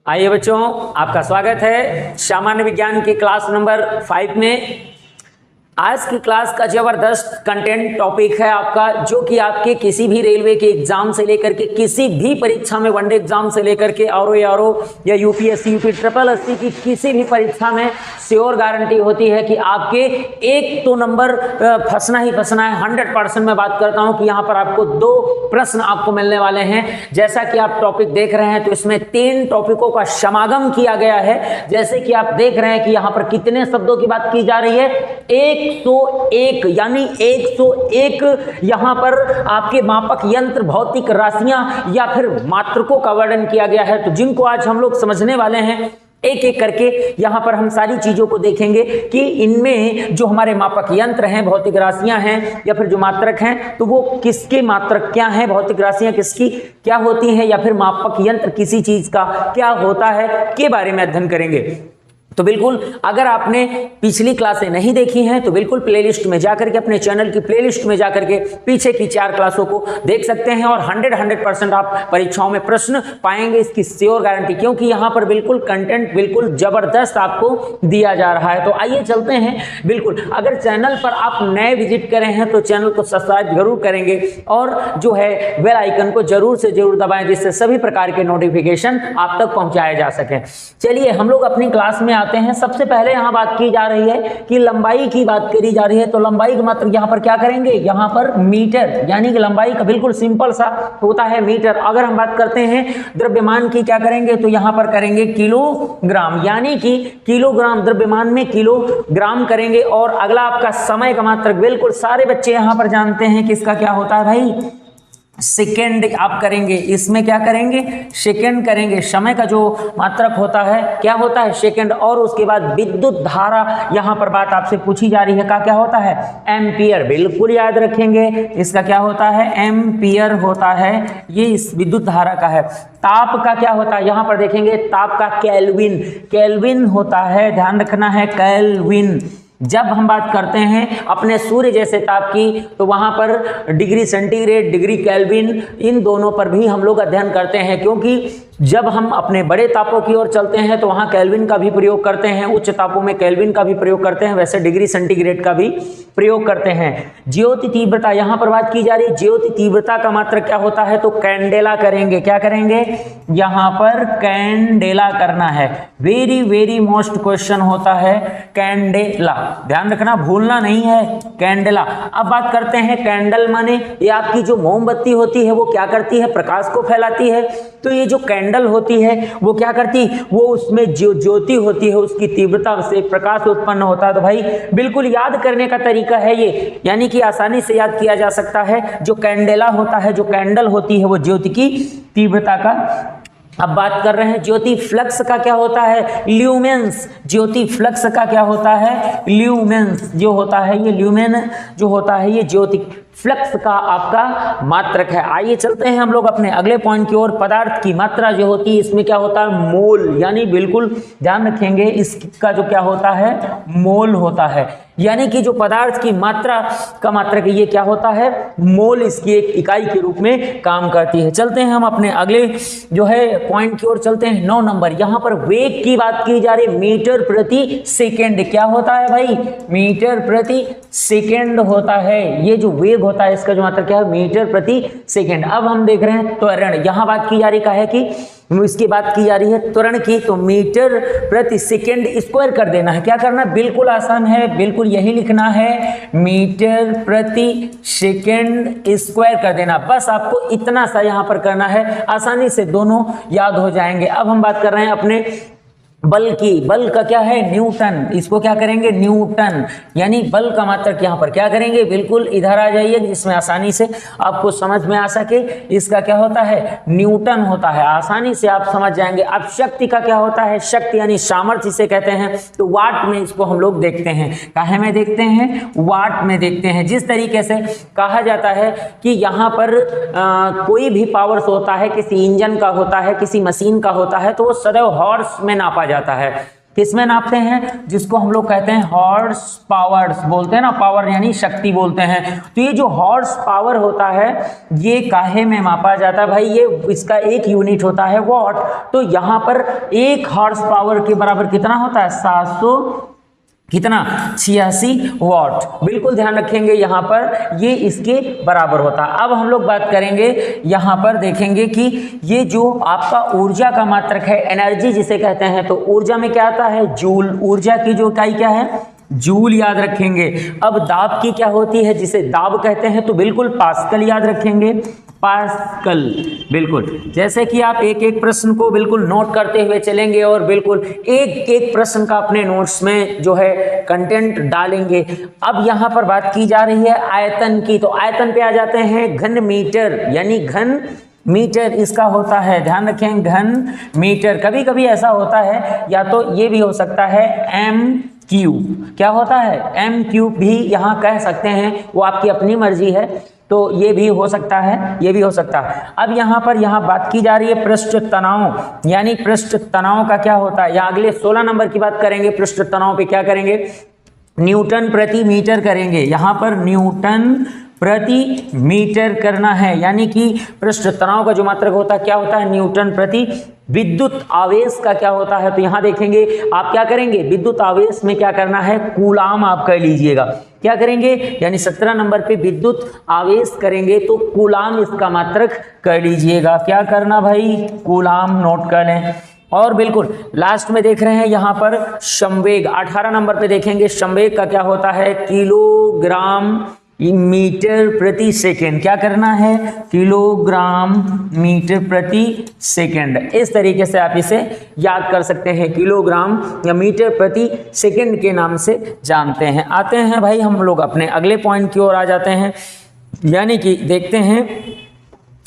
आइए बच्चों, आपका स्वागत है सामान्य विज्ञान की क्लास नंबर 5 में। आज की क्लास का जबरदस्त कंटेंट टॉपिक है आपका, जो कि आपके किसी भी रेलवे के एग्जाम से लेकर के किसी भी परीक्षा में, वनडे एग्जाम से लेकर के आरओ या यूपीएससी यूपी ट्रिपल एससी की किसी भी परीक्षा में श्योर गारंटी होती है कि आपके एक तो नंबर फंसना ही फंसना है। 100% मैं बात करता हूं कि यहाँ पर आपको 2 प्रश्न आपको मिलने वाले हैं। जैसा कि आप टॉपिक देख रहे हैं तो इसमें 3 टॉपिकों का समागम किया गया है। जैसे कि आप देख रहे हैं कि यहाँ पर कितने शब्दों की बात की जा रही है, 101 यानी 101 यहाँ पर आपके मापक यंत्र, भौतिक राशियां या फिर मात्रकों का वर्णन किया गया है। तो जिनको आज हम लोग समझने वाले हैं, एक एक करके यहाँ पर हम सारी चीजों को देखेंगे कि इनमें जो हमारे मापक यंत्र हैं, भौतिक राशियां हैं या फिर जो मात्रक हैं, तो वो किसके मात्रक क्या हैं, भौतिक राशियां किसकी क्या होती हैं या फिर मापक यंत्र किसी चीज का क्या होता है के बारे में अध्ययन करेंगे। तो बिल्कुल, अगर आपने पिछली क्लासें नहीं देखी हैं तो बिल्कुल प्लेलिस्ट में जाकर के, अपने चैनल की प्लेलिस्ट में जाकर के पीछे की 4 क्लासों को देख सकते हैं और 100% आप परीक्षाओं में प्रश्न पाएंगे, इसकी श्योर गारंटी, क्योंकि यहाँ पर बिल्कुल कंटेंट बिल्कुल जबरदस्त आपको दिया जा रहा है। तो आइए चलते हैं। बिल्कुल, अगर चैनल पर आप नए विजिट करें हैं तो चैनल को सब्सक्राइब जरूर करेंगे और जो है बेल आइकन को जरूर से जरूर दबाएं, जिससे सभी प्रकार के नोटिफिकेशन आप तक पहुंचाए जा सके। चलिए हम लोग अपनी क्लास में आते हैं। सबसे पहले यहाँ बात की जा रही है कि लंबाई की बात करी जा रही है। तो लंबाई का मात्रक यहाँ पर क्या करेंगे, यहाँ पर मीटर, यानी कि लंबाई का बिल्कुल सिंपल सा होता है मीटर। अगर हम बात करते हैं द्रव्यमान की, क्या करेंगे, तो यहाँ पर करेंगे किलोग्राम, यानी कि किलोग्राम, द्रव्यमान में किलोग्राम करेंगे। और अगला आपका समय का मात्रक, बिल्कुल सारे बच्चे यहाँ पर जानते हैं किसका क्या होता है भाई, सेकेंड आप करेंगे। इसमें क्या करेंगे, सेकेंड करेंगे। समय का जो मात्रक होता है क्या होता है, सेकेंड। और उसके बाद विद्युत धारा, यहाँ पर बात आपसे पूछी जा रही है, का क्या होता है, एम्पियर। बिल्कुल याद रखेंगे, इसका क्या होता है, एम्पियर होता है, ये इस विद्युत धारा का है। ताप का क्या होता है, यहाँ पर देखेंगे ताप का केल्विन, केल्विन होता है, ध्यान रखना है, केल्विन। जब हम बात करते हैं अपने सूर्य जैसे ताप की, तो वहां पर डिग्री सेंटीग्रेड, डिग्री केल्विन, इन दोनों पर भी हम लोग अध्ययन करते हैं, क्योंकि जब हम अपने बड़े तापों की ओर चलते हैं तो वहां केल्विन का भी प्रयोग करते हैं, उच्च तापों में केल्विन का भी प्रयोग करते हैं, वैसे डिग्री सेंटीग्रेड का भी प्रयोग करते हैं। ज्योति तीव्रता, यहाँ पर बात की जा रही है, ज्योति तीव्रता का मात्रक क्या होता है, तो कैंडेला करेंगे। क्या करेंगे, यहाँ पर कैंडेला करना है। वेरी वेरी मोस्ट क्वेश्चन होता है कैंडेला, ध्यान रखना, भूलना नहीं है, कैंडेला। अब बात करते हैं कैंडल माने, ये आपकी जो मोमबत्ती होती है वो क्या करती है, प्रकाश को फैलाती है। तो ये जो कैंडल होती है वो क्या करती, वो उसमें जो ज्योति होती है उसकी तीव्रता से प्रकाश उत्पन्न होता है। तो भाई बिल्कुल याद करने का तरीका है ये, यानी कि आसानी से याद किया जा सकता है। जो कैंडेला होता है, जो कैंडल होती है, वो ज्योति की तीव्रता का। अब बात कर रहे हैं ज्योति फ्लक्स का क्या होता है, ल्यूमेंस। ज्योति फ्लक्स का क्या होता है, ल्यूमेंस जो होता है, ये ल्यूमेन जो होता है ये ज्योति फ्लक्स का आपका मात्रक है। आइए चलते हैं हम लोग अपने अगले पॉइंट की ओर। पदार्थ की मात्रा जो होती है इसमें क्या होता है, मोल, यानी बिल्कुल ध्यान रखेंगे, इसका जो क्या होता है, मोल होता है, यानी कि जो पदार्थ की मात्रा का मात्रक ये क्या होता है, मोल, इसकी एक इकाई के रूप में काम करती है। चलते हैं हम अपने अगले जो है पॉइंट की ओर चलते हैं। 9 नंबर, यहाँ पर वेग की बात की जा रही, मीटर प्रति सेकेंड। क्या होता है भाई, मीटर प्रति सेकेंड होता है। ये जो वेग होता है इसका जो मात्रक क्या है, मीटर प्रति सेकेंड। अब हम देख रहे हैं त्वरण, यहाँ बात की जा रही है कि इसकी बात की जा रही है त्वरण की, तो मीटर प्रति सेकेंड स्क्वायर कर देना है। क्या करना, बिल्कुल आसान है, बिल्कुल यही लिखना है, मीटर प्रति सेकेंड स्क्वायर कर देना। बस आपको इतना सा यहाँ पर करना है, आसानी से दोनों याद हो जाएंगे। अब हम बात कर रहे हैं अपने बल की। बल का क्या है, न्यूटन, इसको क्या करेंगे, न्यूटन, यानी बल का मात्रक यहाँ पर क्या करेंगे, बिल्कुल इधर आ जाइए जिसमें आसानी से आपको समझ में आ सके। इसका क्या होता है, न्यूटन होता है, आसानी से आप समझ जाएंगे। अब शक्ति का क्या होता है, शक्ति यानी सामर्थ्य इसे कहते हैं। तो वाट में इसको हम लोग देखते हैं, काहे में देखते हैं, वाट में देखते हैं। जिस तरीके से कहा जाता है कि यहाँ पर कोई भी पावर्स होता है, किसी इंजन का होता है, किसी मशीन का होता है, तो वो सदैव हॉर्स में नापा जाता है। किसमें नापते हैं? जिसको हम लोग कहते हैं हॉर्स पावर्स बोलते हैं ना, पावर यानी शक्ति बोलते हैं। तो ये जो हॉर्स पावर होता है ये काहे में मापा जाता है भाई? ये इसका एक यूनिट होता है वॉट। तो यहाँ पर एक हॉर्स पावर के बराबर कितना होता है? 700 कितना? 86 वॉट। बिल्कुल ध्यान रखेंगे, यहाँ पर ये इसके बराबर होता है। अब हम लोग बात करेंगे, यहाँ पर देखेंगे कि ये जो आपका ऊर्जा का मात्रक है, एनर्जी जिसे कहते हैं, तो ऊर्जा में क्या आता है? जूल। ऊर्जा की जो इकाई क्या है? जूल याद रखेंगे। अब दाब की क्या होती है, जिसे दाब कहते हैं, तो बिल्कुल पास्कल याद रखेंगे, पास्कल। बिल्कुल, जैसे कि आप एक एक प्रश्न को बिल्कुल नोट करते हुए चलेंगे और बिल्कुल एक एक प्रश्न का अपने नोट्स में जो है कंटेंट डालेंगे। अब यहाँ पर बात की जा रही है आयतन की, तो आयतन पे आ जाते हैं घन मीटर, यानी घन मीटर इसका होता है, ध्यान रखें, घन मीटर। कभी कभी ऐसा होता है, या तो ये भी हो सकता है एम क्यूब, क्या होता है? एम क्यूब भी यहाँ कह सकते हैं, वो आपकी अपनी मर्जी है, तो ये भी हो सकता है, ये भी हो सकता है। अब यहाँ पर बात की जा रही है पृष्ठ तनाव, यानी पृष्ठ तनाव का क्या होता है? यहाँ अगले 16 नंबर की बात करेंगे। पृष्ठ तनाव पे क्या करेंगे? न्यूटन प्रति मीटर करेंगे। यहाँ पर न्यूटन प्रति मीटर करना है, यानी कि पृष्ठ तनाव का जो मात्रक होता है क्या होता है? न्यूटन प्रति। विद्युत आवेश का क्या होता है? तो यहाँ देखेंगे आप क्या करेंगे, विद्युत आवेश में क्या करना है? कूलाम आप कर लीजिएगा। क्या करेंगे? यानी 17 नंबर पे विद्युत आवेश करेंगे तो कूलाम इसका मात्रक कर लीजिएगा। क्या करना भाई? कूलाम नोट कर लें। और बिल्कुल लास्ट में देख रहे हैं यहाँ पर संवेग, 18 नंबर पे देखेंगे संवेग का क्या होता है? किलोग्राम मीटर प्रति सेकेंड। क्या करना है? किलोग्राम मीटर प्रति सेकेंड। इस तरीके से आप इसे याद कर सकते हैं, किलोग्राम या मीटर प्रति सेकेंड के नाम से जानते हैं। आते हैं भाई हम लोग अपने अगले पॉइंट की ओर आ जाते हैं, यानी कि देखते हैं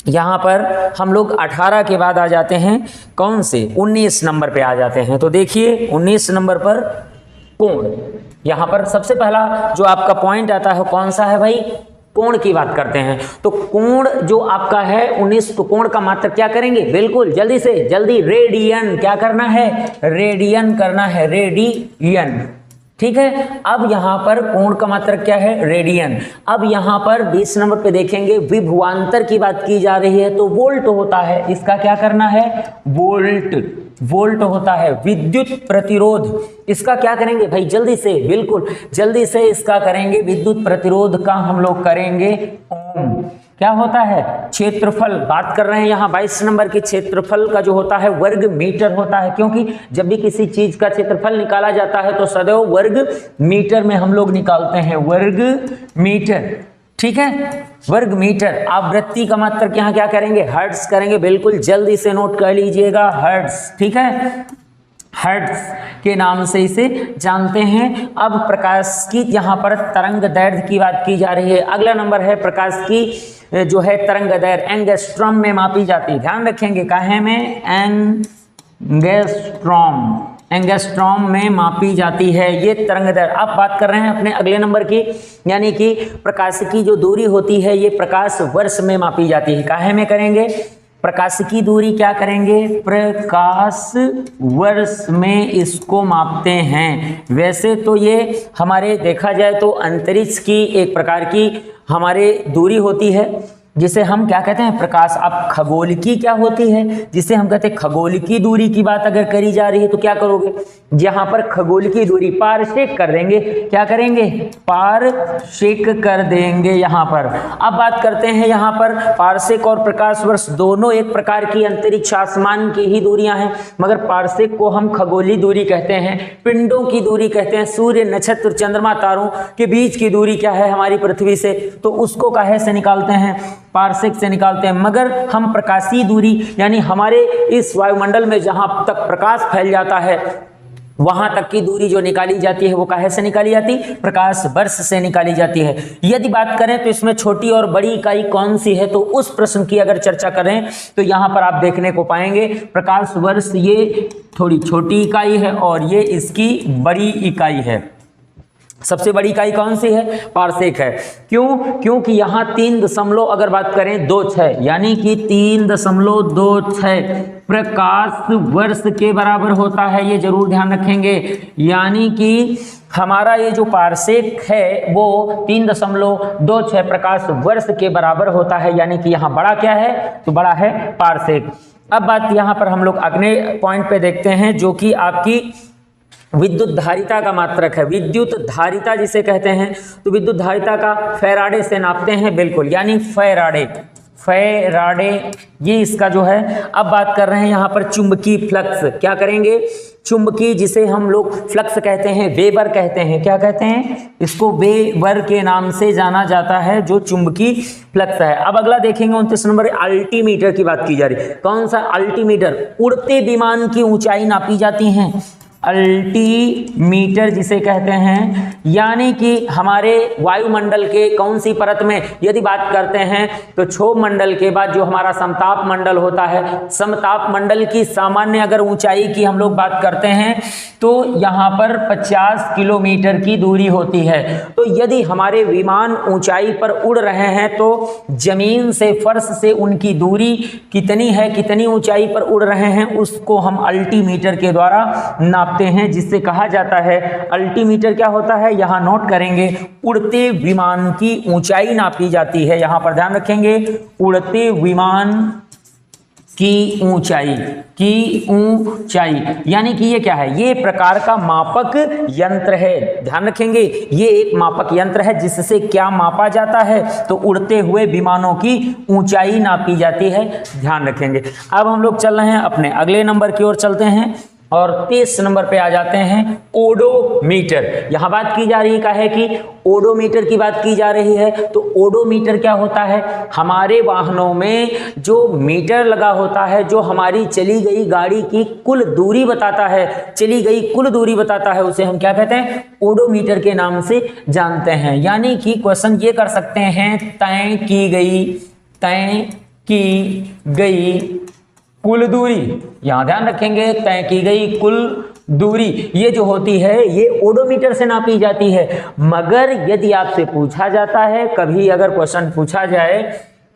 यहाँ पर हम लोग 18 के बाद आ जाते हैं कौन से? 19 नंबर पे आ जाते हैं। तो देखिए 19 नंबर पर कोण, यहाँ पर सबसे पहला जो आपका पॉइंट आता है कौन सा है भाई? कोण की बात करते हैं। तो कोण जो आपका है 19, तो कोण का मात्रक क्या करेंगे? बिल्कुल जल्दी से जल्दी रेडियन। क्या करना है? रेडियन करना है, रेडियन। ठीक है, अब यहाँ पर कोण का मात्रक क्या है? रेडियन। अब यहाँ पर 20 नंबर पे देखेंगे विभवांतर की बात की जा रही है, तो वोल्ट होता है। इसका क्या करना है? वोल्ट। वोल्ट होता है। विद्युत प्रतिरोध, इसका क्या करेंगे भाई? जल्दी से, बिल्कुल जल्दी से इसका करेंगे, विद्युत प्रतिरोध का हम लोग करेंगे ओम। क्या होता है? क्षेत्रफल। बात कर रहे हैं यहाँ 22 नंबर के क्षेत्रफल का जो होता है वर्ग मीटर होता है, क्योंकि जब भी किसी चीज का क्षेत्रफल निकाला जाता है तो सदैव वर्ग मीटर में हम लोग निकालते हैं, वर्ग मीटर। ठीक है, वर्ग मीटर। आवृत्ति का मात्रक यहाँ क्या करेंगे? हर्ट्ज करेंगे। बिल्कुल जल्दी से नोट कर लीजिएगा, हर्ट्ज। ठीक है, हर्ट्ज के नाम से इसे जानते हैं। अब प्रकाश की यहाँ पर तरंग दैर्घ्य की बात की जा रही है। अगला नंबर है प्रकाश की जो है तरंग दैर्घ्य एंगस्ट्रॉम में मापी जाती है। ध्यान रखेंगे काहे में? एंगस्ट्रॉम, एंगस्ट्रॉम में मापी जाती है ये तरंग दैर्घ्य। अब बात कर रहे हैं अपने अगले नंबर की, यानी कि प्रकाश की जो दूरी होती है ये प्रकाश वर्ष में मापी जाती है। काहे में करेंगे? प्रकाश की दूरी क्या करेंगे? प्रकाश वर्ष में इसको मापते हैं। वैसे तो ये हमारे देखा जाए तो अंतरिक्ष की एक प्रकार की हमारे दूरी होती है, जिसे हम क्या कहते हैं? प्रकाश। अब खगोल की क्या होती है? जिसे हम कहते हैं खगोल की दूरी की बात अगर करी जा रही है तो क्या करोगे? यहाँ पर खगोल की दूरी पारसेक कर देंगे। क्या करेंगे? पारसेक कर देंगे यहाँ पर। अब बात करते हैं यहाँ पर पारसेक और प्रकाश वर्ष दोनों एक प्रकार की अंतरिक्ष आसमान की ही दूरियां हैं, मगर पारसेक को हम खगोलीय दूरी कहते हैं, पिंडों की दूरी कहते हैं। सूर्य, नक्षत्र, चंद्रमा, तारों के बीच की दूरी क्या है हमारी पृथ्वी से, तो उसको काहे से निकालते हैं? पारसेक से निकालते हैं। मगर हम प्रकाशीय दूरी यानी हमारे इस वायुमंडल में जहां तक प्रकाश फैल जाता है वहां तक की दूरी जो निकाली जाती है वो काहे से निकाली जाती? प्रकाश वर्ष से निकाली जाती है। यदि बात करें तो इसमें छोटी और बड़ी इकाई कौन सी है, तो उस प्रश्न की अगर चर्चा करें तो यहाँ पर आप देखने को पाएंगे प्रकाश वर्ष ये थोड़ी छोटी इकाई है और ये इसकी बड़ी इकाई है। सबसे बड़ी इकाई कौन सी है? पारसेक है। क्यों? क्योंकि यहाँ 3 अगर बात करें 26 यानी कि 3.26 प्रकाश वर्ष के बराबर होता है, ये जरूर ध्यान रखेंगे। यानी कि हमारा ये जो पारसेक है वो 3.26 प्रकाश वर्ष के बराबर होता है, यानी कि यहाँ बड़ा क्या है? तो बड़ा है पारसेक। अब बात यहाँ पर हम लोग अगले पॉइंट पे देखते हैं, जो कि आपकी विद्युत धारिता का मात्रक है। विद्युत धारिता जिसे कहते हैं, तो विद्युत धारिता का फैराडे से नापते हैं, बिल्कुल, यानी फैराडे ये इसका जो है। अब बात कर रहे हैं यहाँ पर चुंबकीय फ्लक्स। क्या करेंगे? चुंबकीय, जिसे हम लोग फ्लक्स कहते हैं, वेबर कहते हैं। क्या कहते हैं? इसको वेबर के नाम से जाना जाता है, जो चुंबकीय फ्लक्स है। अब अगला देखेंगे 29 नंबर, अल्टीमीटर की बात की जा रही है। कौन सा अल्टीमीटर? उड़ते विमान की ऊंचाई नापी जाती है, अल्टीमीटर जिसे कहते हैं। यानी कि हमारे वायुमंडल के कौन सी परत में यदि बात करते हैं, तो क्षोभ मंडल के बाद जो हमारा समताप मंडल होता है, समताप मंडल की सामान्य अगर ऊंचाई की हम लोग बात करते हैं, तो यहाँ पर 50 किलोमीटर की दूरी होती है। तो यदि हमारे विमान ऊंचाई पर उड़ रहे हैं, तो जमीन से, फर्श से उनकी दूरी कितनी है, कितनी ऊंचाई पर उड़ रहे हैं, उसको हम अल्टीमीटर के द्वारा नापते हैं, जिससे कहा जाता है अल्टीमीटर। क्या होता है? यहाँ नोट करेंगे, उड़ते विमान की ऊंचाई नापी जाती है। यहाँ पर ध्यान रखेंगे, उड़ते विमान की ऊंचाई, यानी कि ये क्या है? ये प्रकार का मापक यंत्र है। ध्यान रखेंगे, ये एक मापक यंत्र है, जिससे क्या मापा जाता है? तो उड़ते हुए विमानों की ऊंचाई नापी जाती है। ध्यान रखेंगे। अब हम लोग चल रहे हैं अपने अगले नंबर की ओर चलते हैं, और 23 नंबर पे आ जाते हैं, ओडोमीटर। यहाँ बात की जा रही है कि ओडोमीटर की बात की जा रही है। तो ओडोमीटर क्या होता है? हमारे वाहनों में जो मीटर लगा होता है, जो हमारी चली गई गाड़ी की कुल दूरी बताता है, उसे हम क्या कहते हैं? ओडोमीटर के नाम से जानते हैं। यानी कि क्वेश्चन ये कर सकते हैं, तय की गई कुल दूरी। यहां ध्यान रखेंगे, तय की गई कुल दूरी ये जो होती है, ये ओडोमीटर से नापी जाती है। मगर यदि आपसे पूछा जाता है, कभी अगर क्वेश्चन पूछा जाए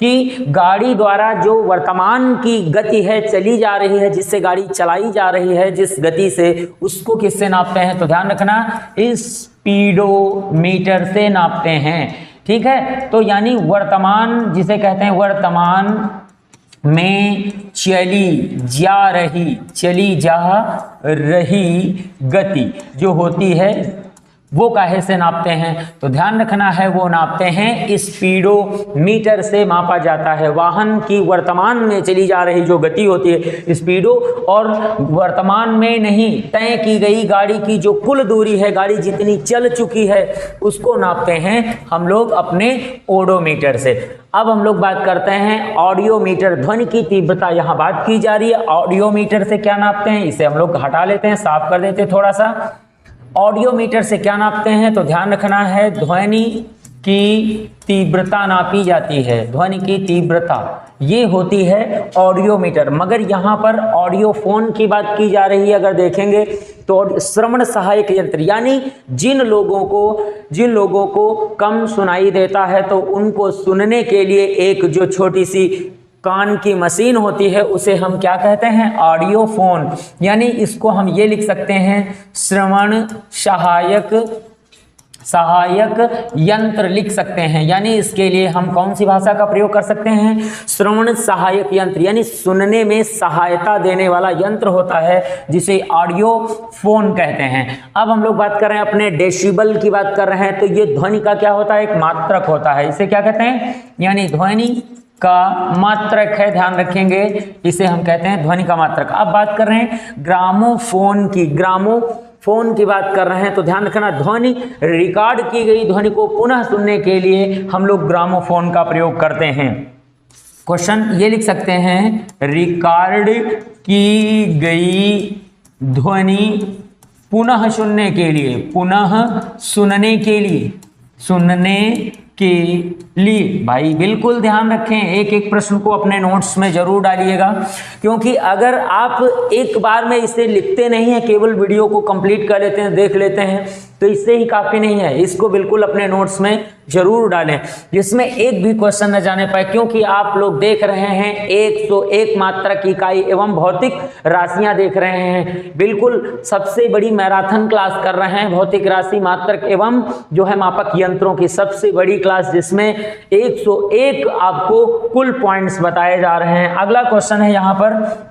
कि गाड़ी द्वारा जो वर्तमान की गति है, चली जा रही है, जिससे गाड़ी चलाई जा रही है, जिस गति से, उसको किससे नापते हैं? तो ध्यान रखना, स्पीडोमीटर से नापते हैं। ठीक है, तो यानी वर्तमान जिसे कहते हैं, वर्तमान में चली जा रही गति जो होती है, वो काहे से नापते हैं? तो ध्यान रखना है, वो नापते हैं स्पीडोमीटर से मापा जाता है। वाहन की वर्तमान में चली जा रही जो गति होती है, स्पीडो, और वर्तमान में नहीं, तय की गई गाड़ी की जो कुल दूरी है, गाड़ी जितनी चल चुकी है, उसको नापते हैं हम लोग अपने ओडोमीटर से। अब हम लोग बात करते हैं ऑडियोमीटर। ध्वनि की तीव्रता यहाँ बात की जा रही है। ऑडियोमीटर से क्या नापते हैं? इसे हम लोग हटा लेते हैं, साफ कर देते हैं थोड़ा सा। ऑडियोमीटर से क्या नापते हैं? तो ध्यान रखना है, ध्वनि की तीव्रता नापी जाती है। ध्वनि की तीव्रता ये होती है ऑडियोमीटर। मगर यहाँ पर ऑडियोफोन की बात की जा रही है। अगर देखेंगे तो श्रवण सहायक यंत्र, यानी जिन लोगों को कम सुनाई देता है, तो उनको सुनने के लिए एक जो छोटी सी कान की मशीन होती है, उसे हम क्या कहते हैं? ऑडियोफोन। यानी इसको हम ये लिख सकते हैं, श्रवण सहायक यंत्र लिख सकते हैं। यानी इसके लिए हम कौन सी भाषा का प्रयोग कर सकते हैं? श्रवण सहायक यंत्र, यानी सुनने में सहायता देने वाला यंत्र होता है, जिसे ऑडियोफोन कहते हैं। अब हम लोग बात कर रहे हैं अपने डेसिबल की बात कर रहे हैं। तो ये ध्वनि का क्या होता है? एक मात्रक होता है। इसे क्या कहते हैं? यानी ध्वनि का मात्रक है। ध्यान रखेंगे, इसे हम कहते हैं ध्वनि का मात्रक। अब बात कर रहे हैं ग्रामोफोन की बात कर रहे हैं। तो ध्यान रखना, ध्वनि, रिकॉर्ड की गई ध्वनि को पुनः सुनने के लिए हम लोग ग्रामोफोन का प्रयोग करते हैं। क्वेश्चन ये लिख सकते हैं, रिकॉर्ड की गई ध्वनि पुनः सुनने के लिए भाई बिल्कुल ध्यान रखें, एक एक प्रश्न को अपने नोट्स में जरूर डालिएगा। क्योंकि अगर आप एक बार में इसे लिखते नहीं हैं, केवल वीडियो को कंप्लीट कर लेते हैं, देख लेते हैं, तो इससे ही काफी नहीं है, इसको बिल्कुल अपने नोट्स में जरूर डालें जिसमें एक भी क्वेश्चन न जाने पाए, क्योंकि आप लोग देख रहे हैं 101 मात्रक इकाई एवं भौतिक राशियां देख रहे हैं। बिल्कुल सबसे बड़ी मैराथन क्लास कर रहे हैं, भौतिक राशि मात्रक एवं जो है मापक यंत्रों की सबसे बड़ी क्लास, जिसमें 101 आपको कुल पॉइंट्स बताए जा रहे हैं। अगला क्वेश्चन है यहाँ पर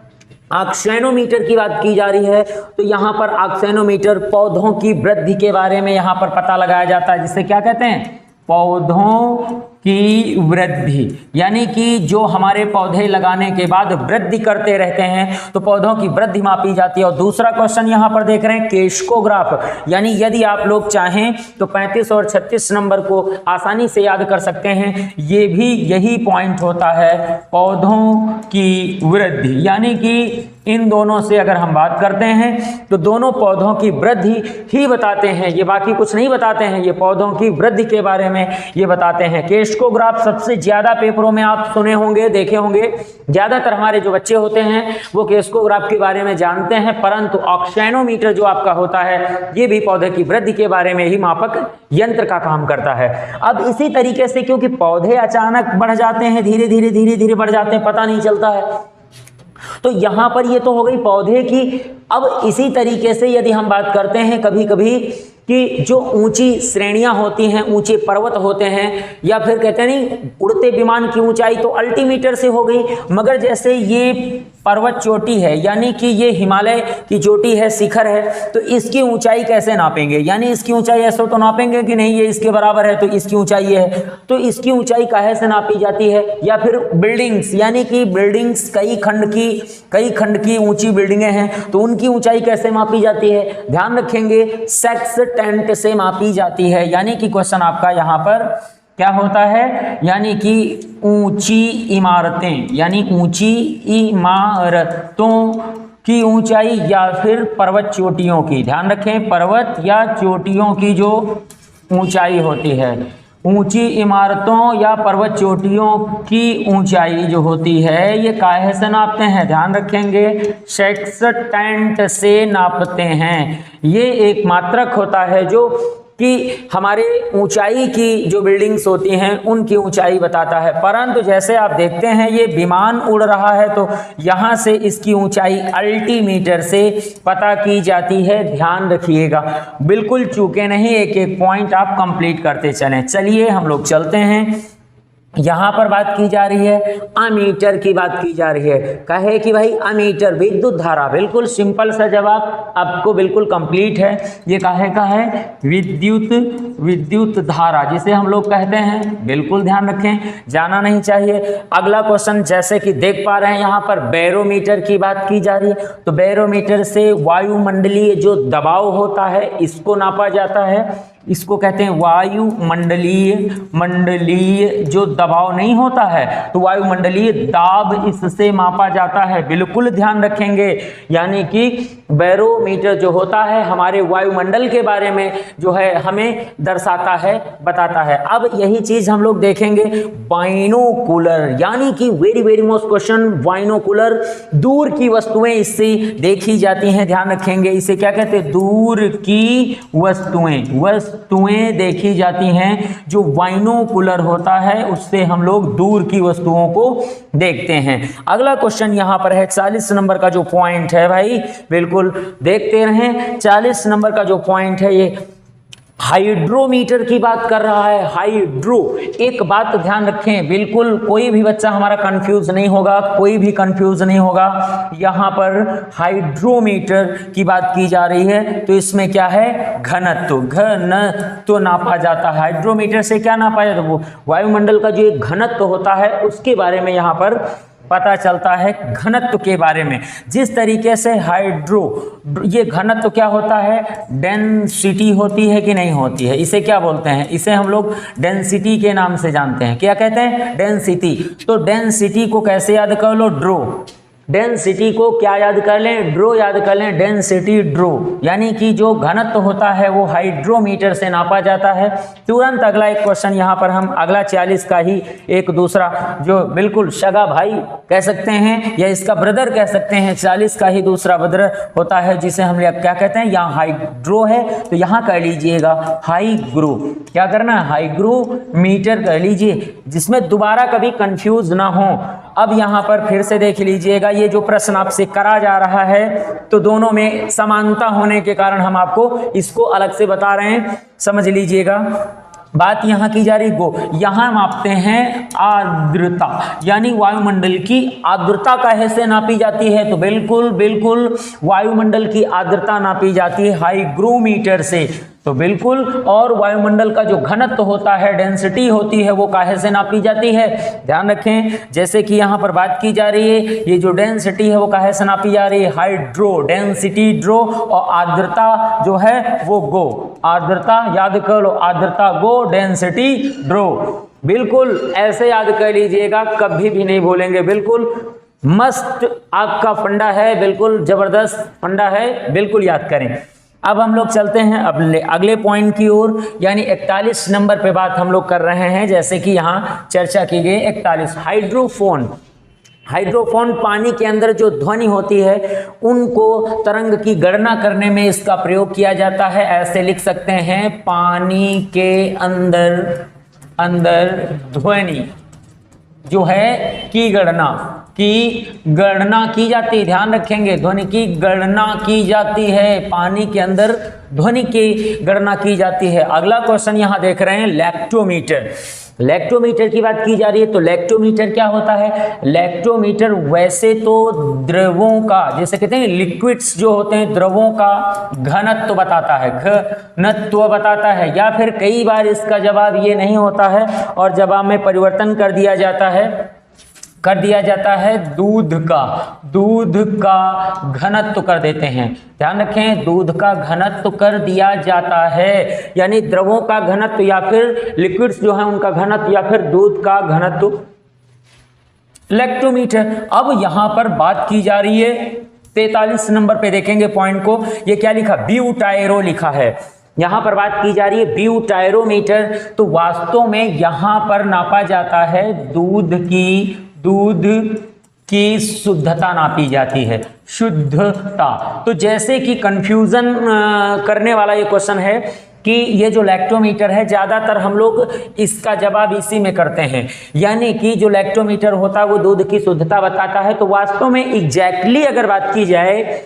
ऑक्सेनोमीटर की बात की जा रही है, तो यहाँ पर ऑक्सेनोमीटर पौधों की वृद्धि के बारे में यहाँ पर पता लगाया जाता है, जिसे क्या कहते हैं, पौधों की वृद्धि, यानी कि जो हमारे पौधे लगाने के बाद वृद्धि करते रहते हैं तो पौधों की वृद्धि मापी जाती है। और दूसरा क्वेश्चन यहाँ पर देख रहे हैं केशकोग्राफ, यानी यदि आप लोग चाहें तो 35 और 36 नंबर को आसानी से याद कर सकते हैं, ये भी यही पॉइंट होता है, पौधों की वृद्धि, यानी कि इन दोनों से अगर हम बात करते हैं तो दोनों पौधों की वृद्धि ही बताते हैं, ये बाकी कुछ नहीं बताते हैं, ये पौधों की वृद्धि के बारे में ये बताते हैं। केशकोग्राफ सबसे ज्यादा पेपरों में आप सुने होंगे, देखे होंगे, ज्यादातर हमारे जो बच्चे होते हैं वो केशकोग्राफ के बारे में जानते हैं, परंतु ऑक्सेनोमीटर जो आपका होता है ये भी पौधे की वृद्धि के बारे में ही मापक यंत्र का काम करता है। अब इसी तरीके से क्योंकि पौधे अचानक बढ़ जाते हैं, धीरे धीरे बढ़ जाते हैं, पता नहीं चलता है, तो यहां पर ये तो हो गई पौधे की। अब इसी तरीके से यदि हम बात करते हैं कभी कभी कि जो ऊंची श्रेणियां होती हैं, ऊंचे पर्वत होते हैं, या फिर कहते हैं नहीं उड़ते विमान की ऊंचाई तो अल्टीमीटर से हो गई, मगर जैसे ये पर्वत चोटी है, यानी कि ये हिमालय की चोटी है, शिखर है, तो इसकी ऊंचाई कैसे नापेंगे, यानी इसकी ऊंचाई ऐसे तो नापेंगे कि नहीं ये इसके बराबर है तो इसकी ऊंचाई है, तो इसकी ऊंचाई काहे से नापी जाती है। या फिर बिल्डिंग्स, यानी कि बिल्डिंग्स कई खंड की ऊंची बिल्डिंगें हैं तो उनकी ऊंचाई कैसे मापी जाती है, ध्यान रखेंगे सेक्सटेंट से मापी जाती है, यानी कि क्वेश्चन आपका यहाँ पर क्या होता है, यानी कि ऊंची इमारतें, यानी ऊंची इमारतों की ऊंचाई या फिर पर्वत चोटियों की, ध्यान रखें पर्वत या चोटियों की जो ऊंचाई होती है, ऊंची इमारतों या पर्वत चोटियों की ऊंचाई जो होती है ये काहे से नापते हैं, ध्यान रखेंगे सेक्सटेंट से नापते हैं। ये एक मात्रक होता है जो कि हमारे ऊंचाई की जो बिल्डिंग्स होती हैं उनकी ऊंचाई बताता है, परंतु जैसे आप देखते हैं ये विमान उड़ रहा है तो यहाँ से इसकी ऊंचाई अल्टीमीटर से पता की जाती है, ध्यान रखिएगा, बिल्कुल चूके नहीं, एक एक पॉइंट आप कंप्लीट करते चलें। चलिए हम लोग चलते हैं, यहाँ पर बात की जा रही है अमीटर की बात की जा रही है, कहे कि भाई अमीटर विद्युत धारा, बिल्कुल सिंपल सा जवाब आपको बिल्कुल कंप्लीट है, ये काहे का है, विद्युत धारा जिसे हम लोग कहते हैं, बिल्कुल ध्यान रखें, जाना नहीं चाहिए। अगला क्वेश्चन जैसे कि देख पा रहे हैं यहाँ पर बैरोमीटर की बात की जा रही है, तो बैरोमीटर से वायुमंडलीय जो दबाव होता है इसको नापा जाता है, इसको कहते हैं वायुमंडलीय जो दबाव नहीं होता है तो वायुमंडलीय दाब इससे मापा जाता है, बिल्कुल ध्यान रखेंगे, यानी कि बैरोमीटर जो होता है हमारे वायुमंडल के बारे में जो है हमें दर्शाता है, बताता है। अब यही चीज हम लोग देखेंगे बाइनोकुलर, यानी कि वेरी मोस्ट क्वेश्चन, बाइनोकुलर दूर की वस्तुएं इससे देखी जाती हैं, ध्यान रखेंगे, इसे क्या कहते हैं, दूर की वस्तुएं देखी जाती हैं, जो बाइनोकुलर होता है उससे हम लोग दूर की वस्तुओं को देखते हैं। अगला क्वेश्चन यहां पर है 40 नंबर का जो पॉइंट है भाई बिल्कुल देखते रहें, 40 नंबर का जो पॉइंट है ये हाइड्रोमीटर की बात कर रहा है। हाइड्रो, एक बात ध्यान रखें, बिल्कुल कोई भी बच्चा हमारा कंफ्यूज नहीं होगा, कोई भी कंफ्यूज नहीं होगा, यहाँ पर हाइड्रोमीटर की बात की जा रही है तो इसमें क्या है, घनत्व नापा जाता है। हाइड्रोमीटर से क्या नापा जाता है, वो वायुमंडल का जो एक घनत्व होता है उसके बारे में यहाँ पर पता चलता है, घनत्व के बारे में। जिस तरीके से ये घनत्व क्या होता है, डेंसिटी होती है कि नहीं होती है, इसे क्या बोलते हैं, इसे हम लोग डेंसिटी के नाम से जानते हैं, क्या कहते हैं, डेंसिटी। तो डेंसिटी को कैसे याद कर लो, ड्रो, डेंसिटी को क्या याद कर लें, ड्रो याद कर लें, डेंसिटी ड्रो, यानी कि जो घनत्व होता है वो हाइड्रोमीटर से नापा जाता है। तुरंत अगला एक क्वेश्चन यहाँ पर हम अगला 40 का ही एक दूसरा जो बिल्कुल सगा भाई कह सकते हैं या इसका ब्रदर कह सकते हैं, 40 का ही दूसरा ब्रदर होता है जिसे हम क्या कहते हैं, यहाँ हाइड्रो है तो यहाँ कर लीजिएगा हाइग्रो, क्या करना है हाइग्रोमीटर कर लीजिए, जिसमें दोबारा कभी कंफ्यूज ना हो। अब यहाँ पर फिर से देख लीजिएगा, ये जो प्रश्न आपसे करा जा रहा है तो दोनों में समानता होने के कारण हम आपको इसको अलग से बता रहे हैं, समझ लीजिएगा। बात यहाँ की जा रही गो, यहाँ मापते हैं आर्द्रता, यानी वायुमंडल की आर्द्रता कैसे नापी जाती है, तो बिल्कुल बिल्कुल वायुमंडल की आर्द्रता नापी जाती है हाइग्रोमीटर से, तो बिल्कुल। और वायुमंडल का जो घनत्व होता है, डेंसिटी होती है, वो काहे से नापी जाती है, ध्यान रखें। जैसे कि यहाँ पर बात की जा रही है, ये जो डेंसिटी है वो काहे से नापी जा रही है, हाइड्रो, डेंसिटी ड्रो, और आर्द्रता जो है वो गो, आर्द्रता याद कर लो, आर्द्रता गो, डेंसिटी ड्रो, बिल्कुल ऐसे याद कर लीजिएगा, कभी भी नहीं भूलेंगे, बिल्कुल मस्त आपका फंडा है, बिल्कुल जबरदस्त फंडा है, बिल्कुल याद करें। अब हम लोग चलते हैं अगले पॉइंट की ओर, यानी 41 नंबर पे बात हम लोग कर रहे हैं। जैसे कि यहाँ चर्चा की गई 41, हाइड्रोफोन। हाइड्रोफोन पानी के अंदर जो ध्वनि होती है उनको तरंग की गणना करने में इसका प्रयोग किया जाता है। ऐसे लिख सकते हैं, पानी के अंदर ध्वनि जो है की गणना की जाती है, ध्यान रखेंगे, ध्वनि की गणना की जाती है, पानी के अंदर ध्वनि की गणना की जाती है। अगला क्वेश्चन यहाँ देख रहे हैं, लैक्टोमीटर। लैक्टोमीटर की बात की जा रही है, तो लैक्टोमीटर क्या होता है, लैक्टोमीटर वैसे तो द्रवों का, जैसे कहते हैं लिक्विड्स जो होते हैं, द्रवों का घनत्व बताता है, या फिर कई बार इसका जवाब ये नहीं होता है और जवाब में परिवर्तन कर दिया जाता है दूध का घनत्व कर देते हैं, ध्यान रखें, दूध का घनत्व कर दिया जाता है, यानी द्रवों का घनत्व या फिर लिक्विड्स जो है उनका घनत्व या फिर दूध का घनत्व, लैक्टोमीटर। अब यहां पर बात की जा रही है 43 नंबर पे देखेंगे पॉइंट को, ये क्या लिखा, ब्यूटायरो लिखा है। यहां पर बात की जा रही है ब्यूटायरोमीटर, तो वास्तव में यहां पर नापा जाता है दूध की शुद्धता नापी जाती है, शुद्धता। तो जैसे कि कंफ्यूजन करने वाला ये क्वेश्चन है कि ये जो लैक्टोमीटर है, ज़्यादातर हम लोग इसका जवाब इसी में करते हैं, यानी कि जो लैक्टोमीटर होता है वो दूध की शुद्धता बताता है। तो वास्तव में एग्जैक्टली अगर बात की जाए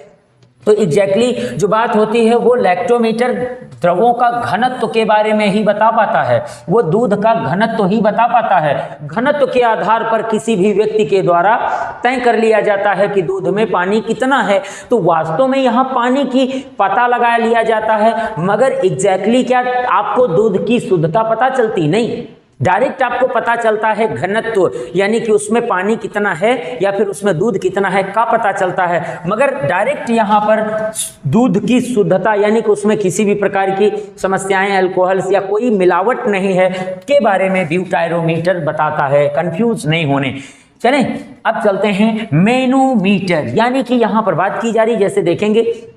तो एग्जैक्टली जो बात होती है वो लैक्टोमीटर द्रवों का घनत्व के बारे में ही बता पाता है, वो दूध का घनत्व ही बता पाता है। घनत्व के आधार पर किसी भी व्यक्ति के द्वारा तय कर लिया जाता है कि दूध में पानी कितना है, तो वास्तव में यहाँ पानी की पता लगा लिया जाता है, मगर एग्जैक्टली क्या आपको दूध की शुद्धता पता चलती नहीं, डायरेक्ट आपको पता चलता है घनत्व, यानी कि उसमें पानी कितना है या फिर उसमें दूध कितना है का पता चलता है, मगर डायरेक्ट यहाँ पर दूध की शुद्धता यानी कि उसमें किसी भी प्रकार की समस्याएं, अल्कोहल या कोई मिलावट नहीं है के बारे में ब्यूटायरोमीटर बताता है, कंफ्यूज नहीं होने। चलें अब चलते हैं मैनोमीटर, यानी कि यहाँ पर बात की जा रही, जैसे देखेंगे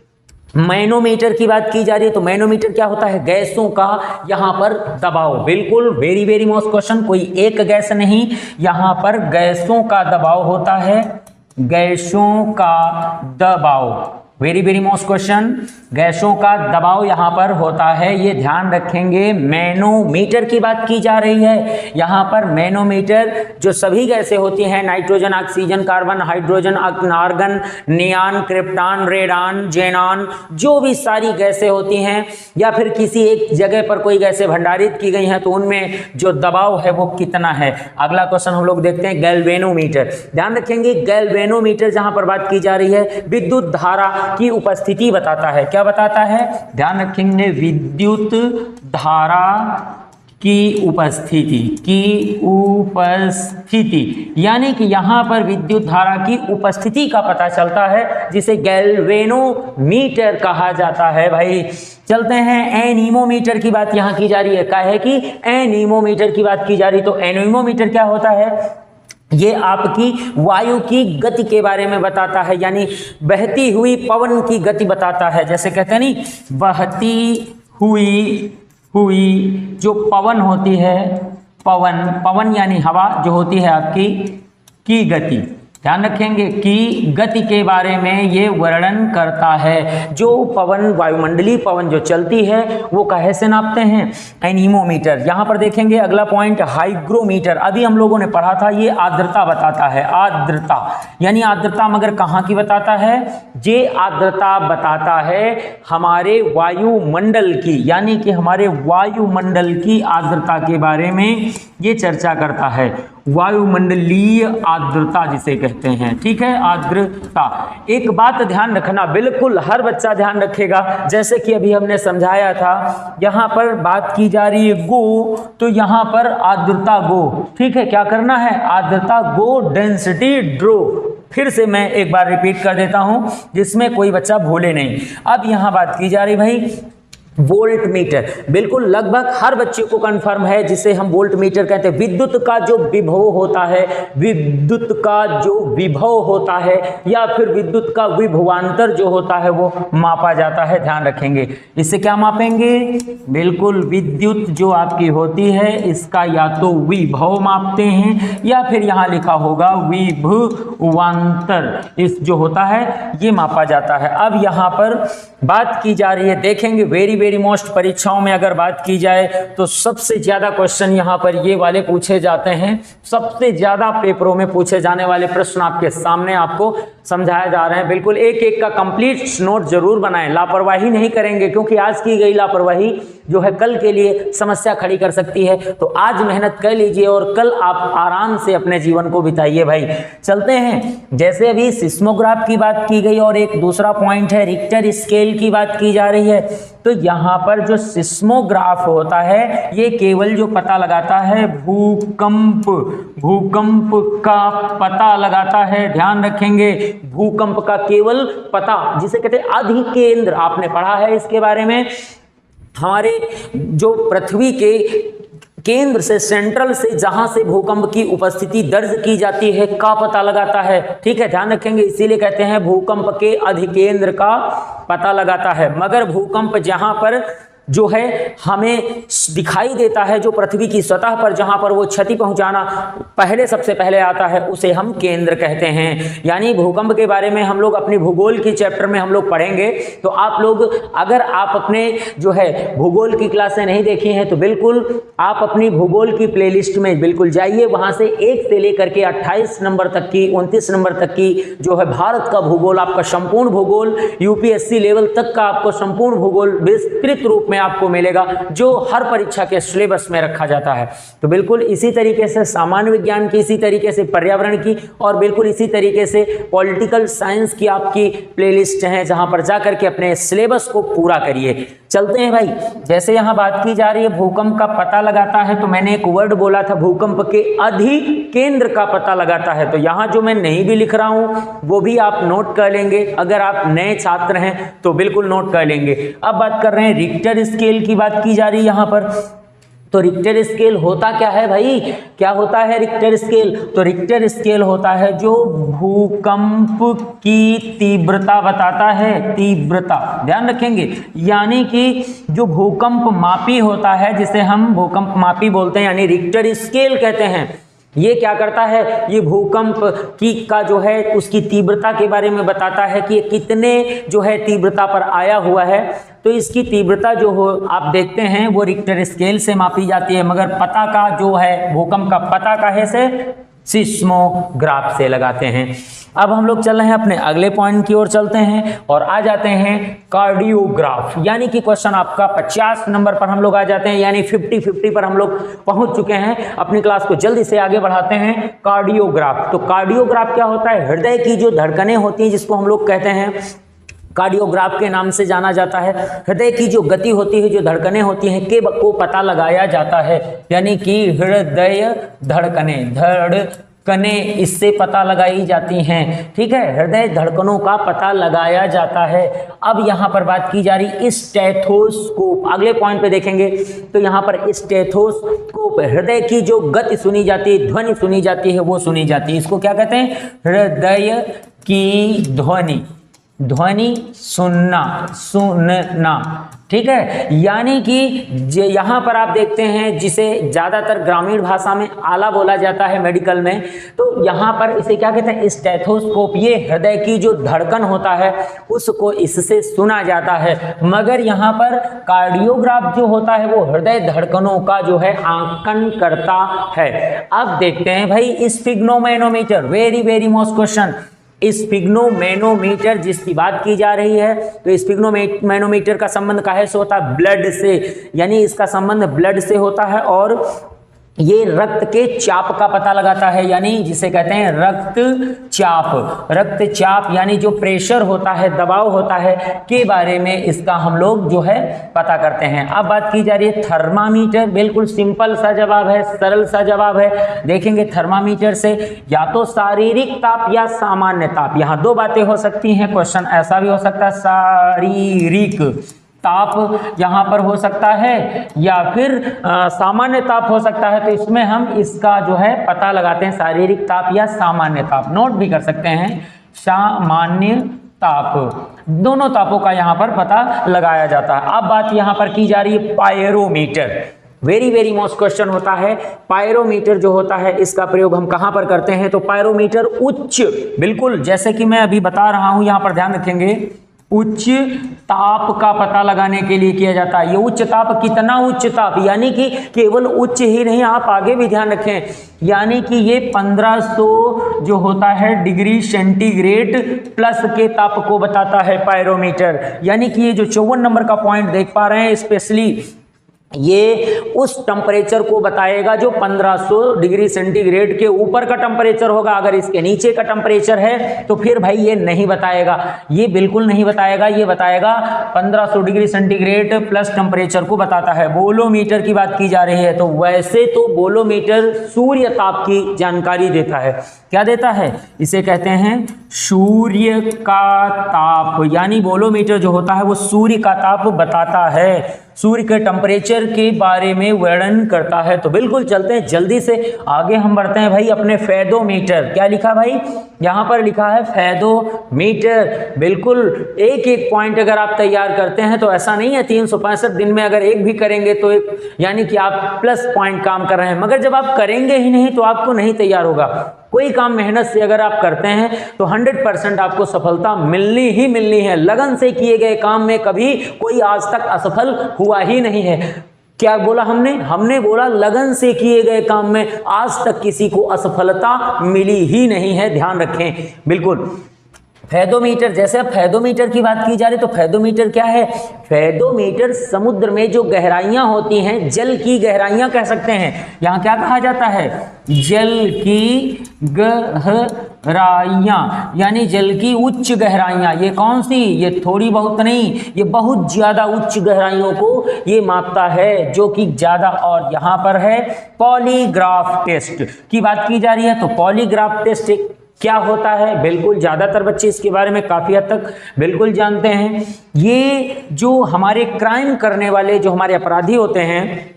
मैनोमीटर की बात की जा रही है, तो मैनोमीटर क्या होता है, गैसों का यहाँ पर दबाव, बिल्कुल वेरी मोस्ट क्वेश्चन, कोई एक गैस नहीं, यहाँ पर गैसों का दबाव होता है, गैसों का दबाव, वेरी मोस्ट क्वेश्चन, गैसों का दबाव यहाँ पर होता है, ये ध्यान रखेंगे। मैनोमीटर की बात की जा रही है, यहाँ पर मैनोमीटर जो सभी गैसें होती हैं, nitrogen, oxygen, carbon, hydrogen, argon, neon, krypton, radon, xenon, जो भी सारी गैसें होती हैं या फिर किसी एक जगह पर कोई गैसें भंडारित की गई हैं तो उनमें जो दबाव है वो कितना है। अगला क्वेश्चन हम लोग देखते हैं गैल्वेनोमीटर, ध्यान रखेंगे गैल्वेनोमीटर जहाँ पर बात की जा रही है विद्युत धारा की उपस्थिति बताता है, क्या बताता है, ध्यान रखेंगे, विद्युत धारा की उपस्थिति, यानी कि यहां पर विद्युत धारा की उपस्थिति का पता चलता है, जिसे गैल्वेनोमीटर कहा जाता है। भाई चलते हैं एनीमोमीटर की बात यहां की जा रही है, क्या है कि एनीमोमीटर की बात की जा रही, तो एनीमोमीटर क्या होता है, ये आपकी वायु की गति के बारे में बताता है, यानी बहती हुई पवन की गति बताता है। जैसे कहते हैं नहीं, बहती हुई जो पवन होती है, पवन यानी हवा जो होती है आपकी, की गति, ध्यान रखेंगे, की गति के बारे में ये वर्णन करता है। जो पवन, वायुमंडलीय पवन जो चलती है वो काहे से नापते हैं? एनीमोमीटर। यहाँ पर देखेंगे अगला पॉइंट, हाइग्रोमीटर। अभी हम लोगों ने पढ़ा था, ये आर्द्रता बताता है, आर्द्रता यानी आर्द्रता, मगर कहाँ की बताता है? ये आर्द्रता बताता है हमारे वायुमंडल की, यानी कि हमारे वायुमंडल की आर्द्रता के बारे में ये चर्चा करता है। वायुमंडलीय आर्द्रता जिसे कहते हैं, ठीक है, आर्द्रता। एक बात ध्यान रखना, बिल्कुल हर बच्चा ध्यान रखेगा, जैसे कि अभी हमने समझाया था, यहाँ पर बात की जा रही है गो, तो यहाँ पर आर्द्रता गो, ठीक है, क्या करना है? आर्द्रता गो, डेंसिटी ड्रो। फिर से मैं एक बार रिपीट कर देता हूं जिसमें कोई बच्चा भूले नहीं। अब यहाँ बात की जा रही भाई वोल्ट मीटर, बिल्कुल लगभग हर बच्चे को कंफर्म है, जिसे हम वोल्ट मीटर कहते हैं। विद्युत का जो विभव होता है, विद्युत का जो विभव होता है या फिर विद्युत का विभवांतर जो होता है वो मापा जाता है, ध्यान रखेंगे। इससे क्या मापेंगे? बिल्कुल विद्युत जो आपकी होती है इसका या तो विभव मापते हैं या फिर यहाँ लिखा होगा विभवांतर, इस जो होता है ये मापा जाता है। अब यहाँ पर बात की जा रही है, देखेंगे वेरी मोस्ट परीक्षाओं में अगर बात की जाए तो सबसे ज्यादा क्वेश्चन यहाँ पर ये वाले पूछे जाते हैं, सबसे ज्यादा पेपरों में पूछे जाने वाले प्रश्न आपके सामने आपको समझाए जा रहे हैं। बिल्कुल एक एक का कंप्लीट नोट जरूर बनाएं, लापरवाही नहीं करेंगे, क्योंकि आज की गई लापरवाही जो है कल के लिए समस्या खड़ी कर सकती है। तो आज मेहनत कर लीजिए और कल आप आराम से अपने जीवन को बिताइए भाई। चलते हैं, जैसे अभी सिस्मोग्राफ की बात की गई और एक दूसरा पॉइंट है रिक्टर स्केल की बात की जा रही है। तो यहाँ पर जो सिस्मोग्राफ होता है ये केवल जो पता लगाता है भूकंप का पता लगाता है, ध्यान रखेंगे, भूकंप का केवल पता, जिसे कहते हैं अधिकेंद्र, आपने पढ़ा है इसके बारे में। हमारे जो पृथ्वी के केंद्र से, सेंट्रल से, जहां से भूकंप की उपस्थिति दर्ज की जाती है का पता लगाता है, ठीक है, ध्यान रखेंगे। इसीलिए कहते हैं भूकंप के अधिकेंद्र का पता लगाता है। मगर भूकंप जहां पर जो है हमें दिखाई देता है, जो पृथ्वी की सतह पर जहां पर वो क्षति पहुंचाना पहले सबसे पहले आता है, उसे हम केंद्र कहते हैं। यानी भूकंप के बारे में हम लोग अपनी भूगोल की चैप्टर में हम लोग पढ़ेंगे। तो आप लोग, अगर आप अपने जो है भूगोल की क्लासें नहीं देखी हैं तो बिल्कुल आप अपनी भूगोल की प्लेलिस्ट में बिल्कुल जाइए, वहां से 1 से लेकर के 28 नंबर तक की, 29 नंबर तक की जो है भारत का भूगोल, आपका संपूर्ण भूगोल, यूपीएससी लेवल तक का आपको संपूर्ण भूगोल विस्तृत रूप में आपको मिलेगा, जो हर परीक्षा के सिलेबस में रखा जाता है। तो बिल्कुल इसी तरीके से सामान्य विज्ञान की, इसी तरीके से पर्यावरण की और बिल्कुल इसी तरीके से पॉलिटिकल साइंस की आपकी प्लेलिस्ट है, जहां पर जाकर के अपने सिलेबस को पूरा करिए। चलते हैं भाई, जैसे यहां बात की जा रही है भूकंप का पता लगाता है, तो मैंने एक वर्ड बोला था भूकंप के अधिकेंद्र का पता लगाता है। तो यहां जो मैं नहीं भी लिख रहा हूं वो भी आप नोट कर लेंगे, अगर आप नए छात्र हैं तो बिल्कुल नोट कर लेंगे। अब बात कर रहे हैं रिक्टर स्केल की, बात की जा रही है यहां पर। तो रिक्टर स्केल होता क्या है भाई? क्या होता है रिक्टर स्केल? तो रिक्टर स्केल होता है जो भूकंप की तीव्रता बताता है, तीव्रता, ध्यान रखेंगे। यानी कि जो भूकंप मापी होता है, जिसे हम भूकंप मापी बोलते हैं, यानी रिक्टर स्केल कहते हैं, ये क्या करता है? ये भूकंप की का जो है उसकी तीव्रता के बारे में बताता है कि ये कितने जो है तीव्रता पर आया हुआ है। तो इसकी तीव्रता जो हो आप देखते हैं वो रिक्टर स्केल से मापी जाती है, मगर पता का जो है भूकंप का पता काहे से? सिस्मोग्राफ से लगाते हैं। अब हम लोग चल रहे हैं अपने अगले पॉइंट की ओर चलते हैं और आ जाते हैं कार्डियोग्राफ, यानी कि क्वेश्चन आपका 50 नंबर पर हम लोग आ जाते हैं, यानी 50-50 पर हम लोग पहुंच चुके हैं। अपनी क्लास को जल्दी से आगे बढ़ाते हैं। कार्डियोग्राफ, तो कार्डियोग्राफ क्या होता है? हृदय की जो धड़कनें होती हैं जिसको हम लोग कहते हैं कार्डियोग्राफ के नाम से जाना जाता है। हृदय की जो गति होती है, जो धड़कनें होती हैं को पता लगाया जाता है, यानी कि हृदय धड़कनें, इससे पता लगाई जाती हैं। ठीक है, हृदय धड़कनों का पता लगाया जाता है। अब यहाँ पर बात की जा रही स्टेथोस्कोप, अगले पॉइंट पे देखेंगे तो यहाँ पर स्टेथोस्कोप हृदय की जो गति सुनी जाती है, ध्वनि सुनी जाती है, वो सुनी जाती है। इसको क्या कहते हैं? हृदय की ध्वनि सुनना। ठीक है, यानी कि यहाँ पर आप देखते हैं जिसे ज़्यादातर ग्रामीण भाषा में आला बोला जाता है मेडिकल में, तो यहाँ पर इसे क्या कहते हैं? स्टेथोस्कोप। ये हृदय की जो धड़कन होता है उसको इससे सुना जाता है। मगर यहाँ पर कार्डियोग्राफ जो होता है वो हृदय धड़कनों का जो है आंकन करता है। अब देखते हैं भाई स्फिग्नोमेनोमीटर, वेरी वेरी मोस्ट क्वेश्चन। स्फिग्नोमेनोमीटर जिसकी बात की जा रही है, तो स्फिग्नोमेनोमीटर का संबंध काहे से होता है? ब्लड से, यानी इसका संबंध ब्लड से होता है और ये रक्त के चाप का पता लगाता है, यानी जिसे कहते हैं रक्तचाप। रक्तचाप यानी जो प्रेशर होता है, दबाव होता है के बारे में इसका हम लोग जो है पता करते हैं। अब बात की जा रही है थर्मामीटर, बिल्कुल सिंपल सा जवाब है, सरल सा जवाब है। देखेंगे थर्मामीटर से या तो शारीरिक ताप या सामान्य ताप, यहाँ दो बातें हो सकती हैं। क्वेश्चन ऐसा भी हो सकता है शारीरिक ताप यहाँ पर हो सकता है या फिर सामान्य ताप हो सकता है। तो इसमें हम इसका जो है पता लगाते हैं, शारीरिक ताप या सामान्य ताप। नोट भी कर सकते हैं, सामान्य ताप, दोनों तापों का यहाँ पर पता लगाया जाता है। अब बात यहाँ पर की जा रही है pyrometer, very very most question होता है। पायरोमीटर जो होता है इसका प्रयोग हम कहाँ पर करते हैं? तो पायरोमीटर उच्च, बिल्कुल जैसे कि मैं अभी बता रहा हूँ, यहाँ पर ध्यान रखेंगे, उच्च ताप का पता लगाने के लिए किया जाता है। ये उच्च ताप, कितना उच्च ताप, यानी कि केवल उच्च ही नहीं, आप आगे भी ध्यान रखें, यानी कि ये 1500 जो होता है डिग्री सेंटीग्रेड प्लस के ताप को बताता है पायरोमीटर। यानी कि ये जो 54 नंबर का पॉइंट देख पा रहे हैं, स्पेशली ये उस टेम्परेचर को बताएगा जो 1500 डिग्री सेंटीग्रेड के ऊपर का टेम्परेचर होगा। अगर इसके नीचे का टेम्परेचर है तो फिर भाई ये नहीं बताएगा, ये बिल्कुल नहीं बताएगा। ये बताएगा 1500 डिग्री सेंटीग्रेड प्लस टेम्परेचर को बताता है। बोलोमीटर की बात की जा रही है, तो वैसे तो बोलोमीटर सूर्य ताप की जानकारी देता है। क्या देता है? इसे कहते हैं सूर्य का ताप, यानी बोलोमीटर जो होता है वो सूर्य का ताप बताता है, सूर्य के टेम्परेचर के बारे में वर्णन करता है। तो बिल्कुल चलते हैं जल्दी से आगे, हम बढ़ते हैं भाई अपने फेदोमीटर। क्या लिखा भाई? यहाँ पर लिखा है फेदोमीटर। बिल्कुल एक एक पॉइंट अगर आप तैयार करते हैं तो ऐसा नहीं है 365 दिन में अगर एक भी करेंगे तो एक, यानी कि आप प्लस पॉइंट काम कर रहे हैं। मगर जब आप करेंगे ही नहीं तो आपको नहीं तैयार होगा। कोई काम मेहनत से अगर आप करते हैं तो 100% आपको सफलता मिलनी ही मिलनी है। लगन से किए गए काम में कभी कोई आज तक असफल हुआ ही नहीं है। क्या बोला हमने बोला लगन से किए गए काम में आज तक किसी को असफलता मिली ही नहीं है, ध्यान रखें। बिल्कुल फेदोमीटर, जैसे अब फेदोमीटर की बात की जा रही, तो फेदोमीटर क्या है? फेदोमीटर समुद्र में जो गहराइयां होती हैं, जल की गहराइयां कह सकते हैं। यहाँ क्या कहा जाता है? जल की गहराइयां, यानी जल की उच्च गहराइयां। ये कौन सी? ये थोड़ी बहुत नहीं, ये बहुत ज्यादा उच्च गहराइयों को ये मापता है, जो कि ज्यादा। और यहाँ पर है पॉलीग्राफ टेस्ट की बात की जा रही है। तो पॉलीग्राफ टेस्ट क्या होता है? बिल्कुल ज़्यादातर बच्चे इसके बारे में काफ़ी हद तक बिल्कुल जानते हैं। ये जो हमारे क्राइम करने वाले जो हमारे अपराधी होते हैं,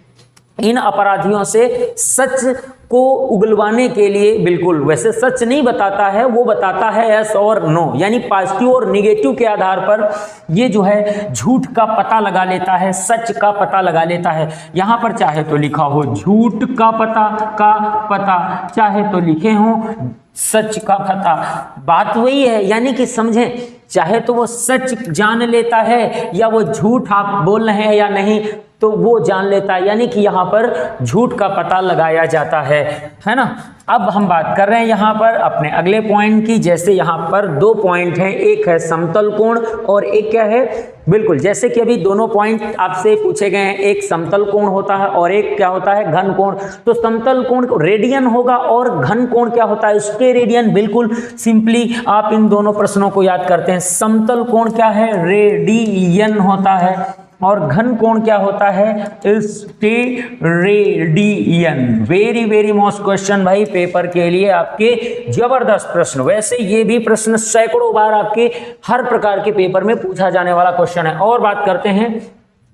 इन अपराधियों से सच को उगलवाने के लिए, बिल्कुल वैसे सच नहीं बताता है, वो बताता है यस और नो, यानी पॉजिटिव और निगेटिव के आधार पर ये जो है झूठ का पता लगा लेता है, सच का पता लगा लेता है। यहाँ पर चाहे तो लिखा हो झूठ का पता, चाहे तो लिखे हो सच का पता, बात वही है। यानी कि समझें, चाहे तो वो सच जान लेता है या वो झूठ आप बोल रहे हैं या नहीं तो वो जान लेता है, यानी कि यहाँ पर झूठ का पता लगाया जाता है ना। अब हम बात कर रहे हैं यहाँ पर अपने अगले पॉइंट की। जैसे यहाँ पर दो पॉइंट हैं, एक है समतल कोण और एक क्या है? बिल्कुल जैसे कि अभी दोनों पॉइंट आपसे पूछे गए हैं, एक समतल कोण होता है और एक क्या होता है? घन कोण। तो समतल कोण रेडियन होगा और घन कोण क्या होता है? उसके रेडियन। बिल्कुल सिंपली आप इन दोनों प्रश्नों को याद करते हैं। समतल कोण क्या है? रेडियन होता है। और घन कोण क्या होता है? Steradian. Very very most question भाई पेपर के लिए आपके जबरदस्त प्रश्न। वैसे ये भी प्रश्न सैकड़ों बार आपके हर प्रकार के पेपर में पूछा जाने वाला क्वेश्चन है। और बात करते हैं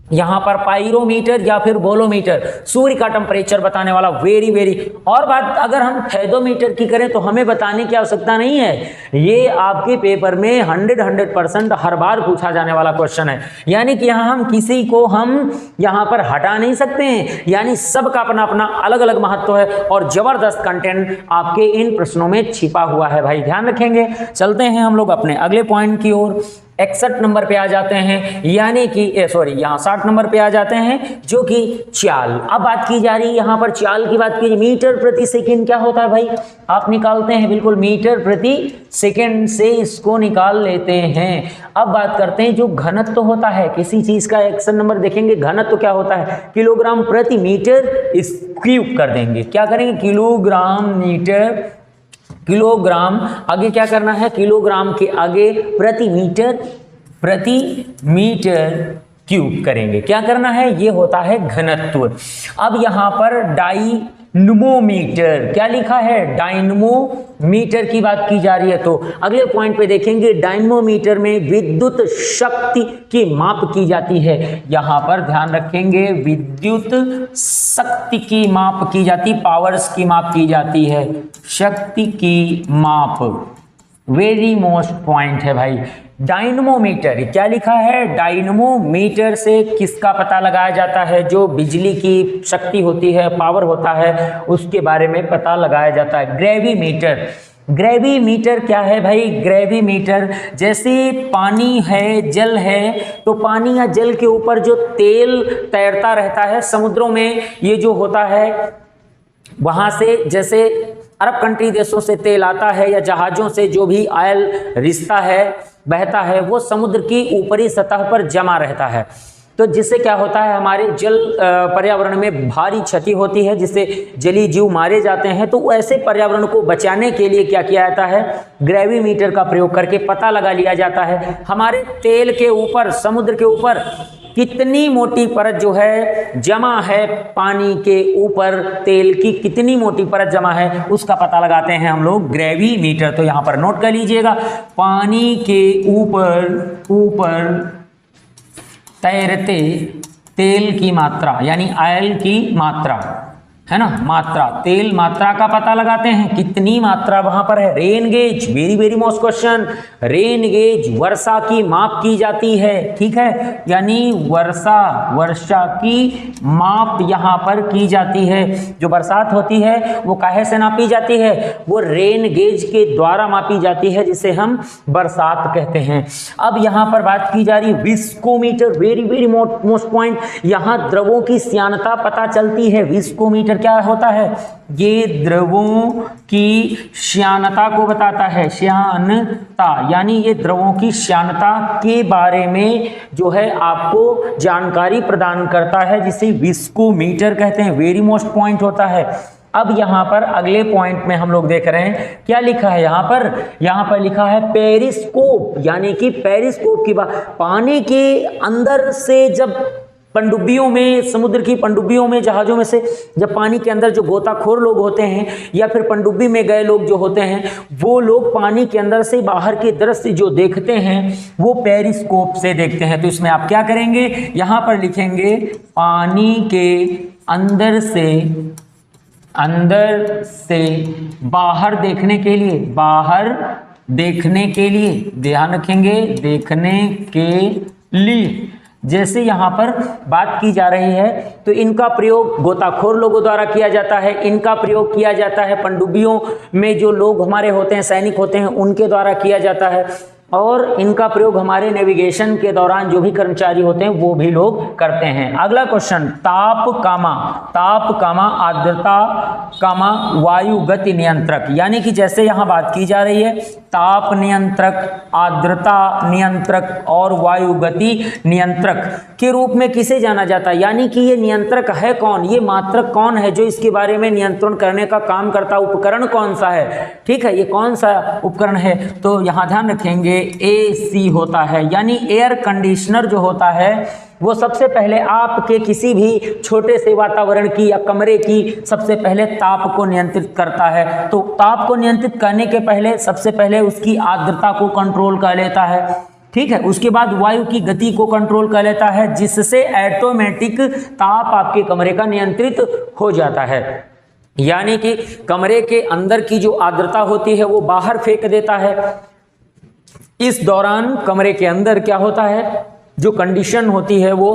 यहां पर पाइरोमीटर या फिर बोलोमीटर, सूर्य का टेम्परेचर बताने वाला। Very very. और बात अगर हम थर्मोमीटर की करें तो हमें बताने की आवश्यकता नहीं है, ये आपके पेपर में 100% हर बार पूछा जाने वाला क्वेश्चन है। यानी कि यहाँ हम किसी को हम यहाँ पर हटा नहीं सकते हैं, यानी सबका अपना अपना अलग अलग महत्व है और जबरदस्त कंटेंट आपके इन प्रश्नों में छिपा हुआ है भाई, ध्यान रखेंगे। चलते हैं हम लोग अपने अगले पॉइंट की ओर। 61 नंबर पे आ जाते हैं, यानी कि यहाँ 60 नंबर पे आ जाते हैं, जो कि चाल। अब बात की जा रही है यहाँ पर चाल की बात की, मीटर प्रति सेकंड क्या होता है भाई? आप निकालते हैं बिल्कुल, मीटर प्रति सेकंड से इसको निकाल लेते हैं। अब बात करते हैं जो घनत्व होता है किसी चीज का, 61 नंबर देखेंगे घनत्व क्या होता है? किलोग्राम प्रति मीटर क्यूब कर देंगे। क्या करेंगे? किलोग्राम मीटर, किलोग्राम आगे क्या करना है? किलोग्राम के आगे प्रति मीटर क्यूब करेंगे। क्या करना है? ये होता है घनत्व। अब यहाँ पर डायनमोमीटर क्या लिखा है? डायनमोमीटर की बात की जा रही है। तो अगले पॉइंट पे देखेंगे डायनमोमीटर में विद्युत शक्ति की माप की जाती है। यहाँ पर ध्यान रखेंगे विद्युत शक्ति की माप की जाती, पावर्स की माप की जाती है, शक्ति की माप। वेरी मोस्ट पॉइंट है भाई। डायनमोमीटर क्या लिखा है? डायनमोमीटर से किसका पता लगाया जाता है? जो बिजली की शक्ति होती है, पावर होता है, उसके बारे में पता लगाया जाता है। ग्रेविमीटर, ग्रेविमीटर क्या है भाई? ग्रेविमीटर जैसे पानी है, जल है, तो पानी या जल के ऊपर जो तेल तैरता रहता है समुद्रों में, ये जो होता है वहां से जैसे अरब कंट्री देशों से तेल आता है या जहाजों से जो भी ऑयल रिश्ता है, बहता है, वो समुद्र की ऊपरी सतह पर जमा रहता है। तो जिससे क्या होता है? हमारे जल पर्यावरण में भारी क्षति होती है, जिससे जलीय जीव मारे जाते हैं। तो ऐसे पर्यावरण को बचाने के लिए क्या किया जाता है? ग्रेविमीटर का प्रयोग करके पता लगा लिया जाता है हमारे तेल के ऊपर, समुद्र के ऊपर कितनी मोटी परत जो है जमा है, पानी के ऊपर तेल की कितनी मोटी परत जमा है, उसका पता लगाते हैं हम लोग ग्रेविमीटर। तो यहाँ पर नोट कर लीजिएगा, पानी के ऊपर तैरते तेल की मात्रा यानी ऑयल की मात्रा है ना, मात्रा, तेल मात्रा का पता लगाते हैं, कितनी मात्रा वहां पर है। Rain gauge, very very most question. Rain gauge वर्षा की माप की जाती है, ठीक है, यानी वर्षा की माप यहां पर की जाती है। जो बरसात होती है वो काहे से नापी जाती है? वो रेन गेज के द्वारा मापी जाती है, जिसे हम बरसात कहते हैं। अब यहां पर बात की जा रही है viscometer, very very most point. यहां द्रवों की श्यानता पता चलती है। विस्कोमीटर क्या होता है? ये द्रवों की श्यानता को बताता है, श्यानता यानी ये द्रवों की श्यानता के बारे में जो है आपको जानकारी प्रदान करता है, जिसे विस्कोमीटर कहते हैं। वेरी मोस्ट पॉइंट होता है। अब यहाँ पर अगले पॉइंट में हम लोग देख रहे हैं क्या लिखा है यहाँ पर लिखा है पेरिस्कोप, यानी कि पेरिस्कोप की बात, पानी के अंदर से जब पनडुब्बियों में, समुद्र की पनडुब्बियों में, जहाजों में से जब पानी के अंदर जो गोताखोर लोग होते हैं या फिर पनडुब्बी में गए लोग जो होते हैं, वो लोग पानी के अंदर से बाहर के दृश्य जो देखते हैं वो पेरिस्कोप से देखते हैं। तो इसमें आप क्या करेंगे? यहाँ पर लिखेंगे पानी के अंदर से बाहर देखने के लिए, ध्यान रखेंगे, देखने के लिए। जैसे यहाँ पर बात की जा रही है तो इनका प्रयोग गोताखोर लोगों द्वारा किया जाता है, इनका प्रयोग किया जाता है पनडुब्बियों में जो लोग हमारे होते हैं, सैनिक होते हैं, उनके द्वारा किया जाता है, और इनका प्रयोग हमारे नेविगेशन के दौरान जो भी कर्मचारी होते हैं वो भी लोग करते हैं। अगला क्वेश्चन, ताप कामा आर्द्रता कामा वायु गति नियंत्रक, यानी कि जैसे यहाँ बात की जा रही है ताप नियंत्रक, आर्द्रता नियंत्रक और वायु गति नियंत्रक के रूप में किसे जाना जाता है? यानी कि ये नियंत्रक है कौन, ये मात्रक कौन है जो इसके बारे में नियंत्रण करने का काम करता, उपकरण कौन सा है? ठीक है, ये कौन सा उपकरण है? तो यहाँ ध्यान रखेंगे AC होता है, यानी एयर कंडीशनर जो होता है वो सबसे पहले आपके किसी भी छोटे से वातावरण की या कमरे की सबसे पहले ताप को नियंत्रित करता है। तो ताप को नियंत्रित करने के पहले सबसे पहले उसकी आर्द्रता को कंट्रोल कर लेता है, ठीक है। उसके बाद वायु की गति को कंट्रोल कर लेता है, जिससे ऑटोमेटिक ताप आपके कमरे का नियंत्रित हो जाता है। यानी कि कमरे के अंदर की जो आर्द्रता होती है वो बाहर फेंक देता है। इस दौरान कमरे के अंदर क्या होता है, जो कंडीशन होती है वो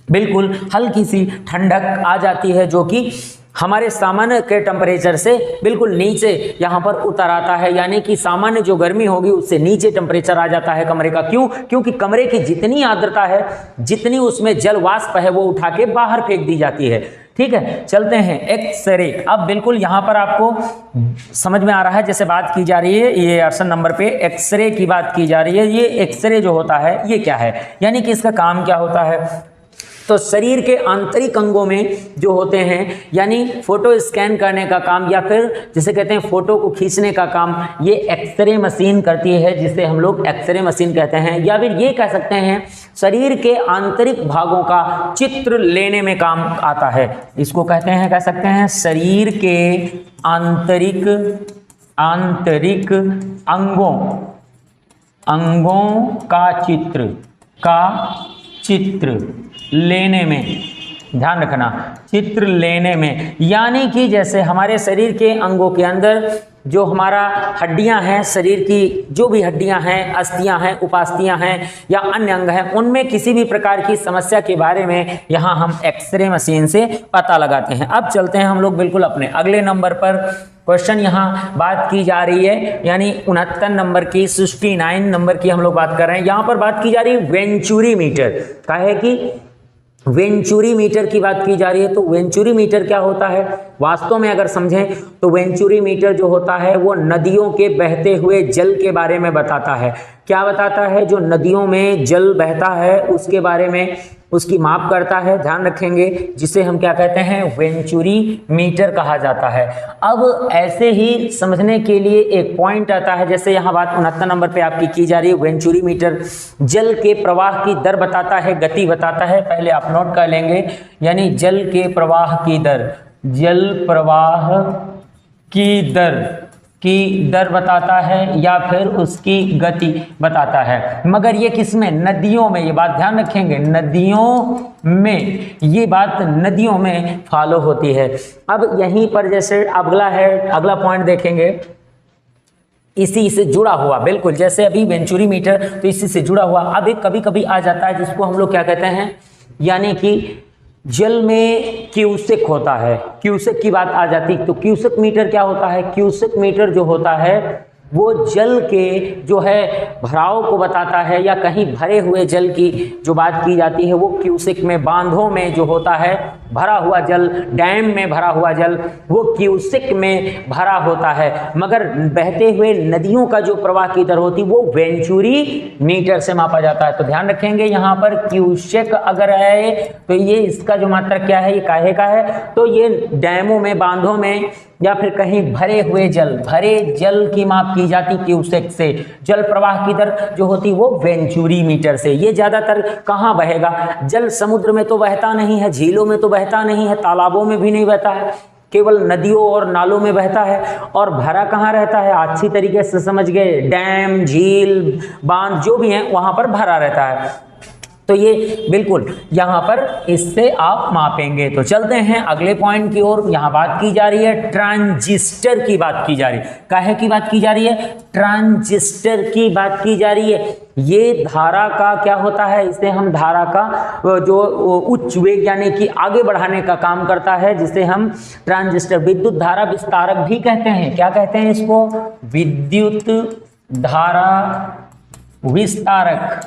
बिल्कुल हल्की सी ठंडक आ जाती है, जो कि हमारे सामान्य के टेम्परेचर से बिल्कुल नीचे यहाँ पर उतर आता है। यानी कि सामान्य जो गर्मी होगी उससे नीचे टेम्परेचर आ जाता है कमरे का। क्यों? क्योंकि कमरे की जितनी आर्द्रता है, जितनी उसमें जल वाष्प है, वो उठा के बाहर फेंक दी जाती है, ठीक है। चलते हैं एक्सरे। अब बिल्कुल यहाँ पर आपको समझ में आ रहा है, जैसे बात की जा रही है, ये ऑप्शन नंबर पे एक्सरे की बात की जा रही है। ये एक्सरे जो होता है ये क्या है, यानी कि इसका काम क्या होता है। तो शरीर के आंतरिक अंगों में जो होते हैं, यानी फोटो स्कैन करने का काम या फिर जिसे कहते हैं फोटो को खींचने का काम, ये एक्सरे मशीन करती है, जिसे हम लोग एक्सरे मशीन कहते हैं। या फिर ये कह सकते हैं शरीर के आंतरिक भागों का चित्र लेने में काम आता है। इसको कहते हैं, कह सकते हैं शरीर के आंतरिक अंगों का चित्र लेने में, ध्यान रखना, चित्र लेने में। यानी कि जैसे हमारे शरीर के अंगों के अंदर जो हमारा हड्डियां हैं, शरीर की जो भी हड्डियां हैं, अस्थियां हैं, उपास्थियां हैं या अन्य अंग हैं, उनमें किसी भी प्रकार की समस्या के बारे में यहाँ हम एक्सरे मशीन से पता लगाते हैं। अब चलते हैं हम लोग बिल्कुल अपने अगले नंबर पर। क्वेश्चन यहाँ बात की जा रही है, यानी 69 नंबर की, 69 नंबर की हम लोग बात कर रहे हैं। यहाँ पर बात की जा रही है वेंचुरी मीटर का, है कि वेंचुरी मीटर की बात की जा रही है। तो वेंचुरी मीटर क्या होता है, वास्तव में अगर समझें तो वेंचुरी मीटर जो होता है वो नदियों के बहते हुए जल के बारे में बताता है। क्या बताता है? जो नदियों में जल बहता है उसके बारे में उसकी माप करता है, ध्यान रखेंगे, जिसे हम क्या कहते हैं, वेंचुरी मीटर कहा जाता है। अब ऐसे ही समझने के लिए एक पॉइंट आता है, जैसे यहाँ बात 69 नंबर पे आपकी की जा रही है। वेंचुरी मीटर जल के प्रवाह की दर बताता है, गति बताता है। पहले आप नोट कर लेंगे, यानी जल के प्रवाह की दर, जल प्रवाह की दर बताता है या फिर उसकी गति बताता है। मगर ये किसमें? नदियों में। ये बात ध्यान रखेंगे, नदियों में, ये बात नदियों में फॉलो होती है। अब यहीं पर जैसे अगला पॉइंट देखेंगे, इसी से जुड़ा हुआ, बिल्कुल जैसे अभी वेंचुरी मीटर तो इसी से जुड़ा हुआ। अब एक कभी कभी आ जाता है जिसको हम लोग क्या कहते हैं, यानी कि जल में क्यूसेक होता है, क्यूसेक की बात आ जाती। तो क्यूसेक मीटर क्या होता है? क्यूसेक मीटर जो होता है वो जल के जो है भराव को बताता है, या कहीं भरे हुए जल की जो बात की जाती है वो क्यूसेक में, बांधों में जो होता है भरा हुआ जल, डैम में भरा हुआ जल, वो क्यूसेक में भरा होता है। मगर बहते हुए नदियों का जो प्रवाह की दर होती वो वेंचुरी मीटर से मापा जाता है। तो ध्यान रखेंगे, यहाँ पर क्यूसेक अगर है तो ये इसका जो मात्रक क्या है, ये काहे का है, तो ये डैमों में, बांधों में या फिर कहीं भरे हुए भरे जल की माप की जाती क्यूसेक से। जल प्रवाह की दर जो होती वो वेंचुरी मीटर से। ये ज्यादातर कहाँ बहेगा? जल समुद्र में तो बहता नहीं है, झीलों में तो बहता नहीं है, तालाबों में भी नहीं बहता है, केवल नदियों और नालों में बहता है। और भरा कहाँ रहता है? अच्छी तरीके से समझ गए, डैम, झील, बांध जो भी हैं वहां पर भरा रहता है। तो ये बिल्कुल यहाँ पर इससे आप मापेंगे। तो चलते हैं अगले पॉइंट की ओर। यहाँ बात की जा रही है ट्रांजिस्टर की बात की जा रही है। काहे की बात की जा रही है? ट्रांजिस्टर की बात की जा रही है। ये धारा का क्या होता है? इसे हम धारा का जो उच्च वेग यानी कि आगे बढ़ाने का काम करता है, जिसे हम ट्रांजिस्टर, विद्युत धारा विस्तारक भी कहते हैं। क्या कहते हैं इसको? विद्युत धारा विस्तारक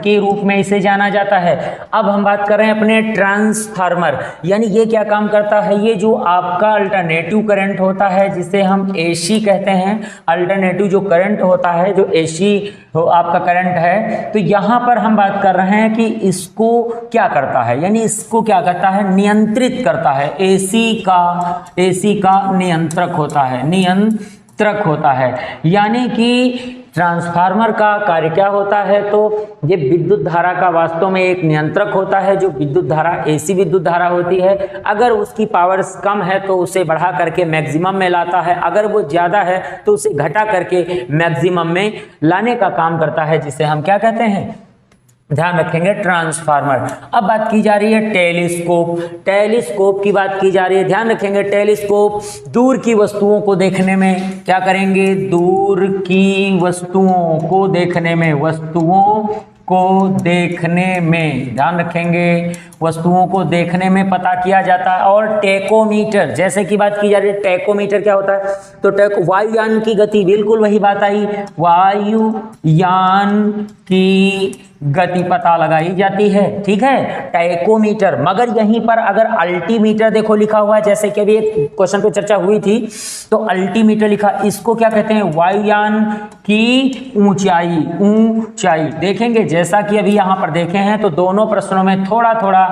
के रूप में इसे जाना जाता है। अब हम बात कर रहे हैं अपने ट्रांसफार्मर, यानी ये क्या काम करता है? ये जो आपका अल्टरनेटिव करंट होता है, जिसे हम एसी कहते हैं, अल्टरनेटिव जो करंट होता है, जो एसी आपका करंट है, तो यहाँ पर हम बात कर रहे हैं कि इसको क्या करता है, यानी इसको क्या करता है? नियंत्रित करता है। एसी का नियंत्रक होता है, यानी कि ट्रांसफार्मर का कार्य क्या होता है, तो ये विद्युत धारा का वास्तव में एक नियंत्रक होता है। जो विद्युत धारा एसी विद्युत धारा होती है, अगर उसकी पावर कम है तो उसे बढ़ा करके मैक्सिमम में लाता है, अगर वो ज़्यादा है तो उसे घटा करके मैक्सिमम में लाने का काम करता है, जिसे हम क्या कहते हैं, ध्यान रखेंगे, ट्रांसफार्मर। अब बात की जा रही है टेलीस्कोप। टेलीस्कोप की बात की जा रही है, ध्यान रखेंगे। टेलीस्कोप दूर की वस्तुओं को देखने में क्या करेंगे, दूर की वस्तुओं को देखने में, वस्तुओं को देखने में, ध्यान रखेंगे, वस्तुओं को देखने में पता किया जाता है। और टेकोमीटर, जैसे कि बात की जा रही है, टेकोमीटर क्या होता है, तो वायुयान की गति, बिल्कुल वही बात आई, वायुयान की गति पता लगाई जाती है, ठीक है, टेकोमीटर। मगर यहीं पर अगर अल्टीमीटर देखो लिखा हुआ है, जैसे कि अभी एक क्वेश्चन पे चर्चा हुई थी, तो अल्टीमीटर लिखा, इसको क्या कहते हैं, वायुयान की ऊंचाई। देखेंगे जैसा कि अभी यहाँ पर देखे हैं, तो दोनों प्रश्नों में थोड़ा थोड़ा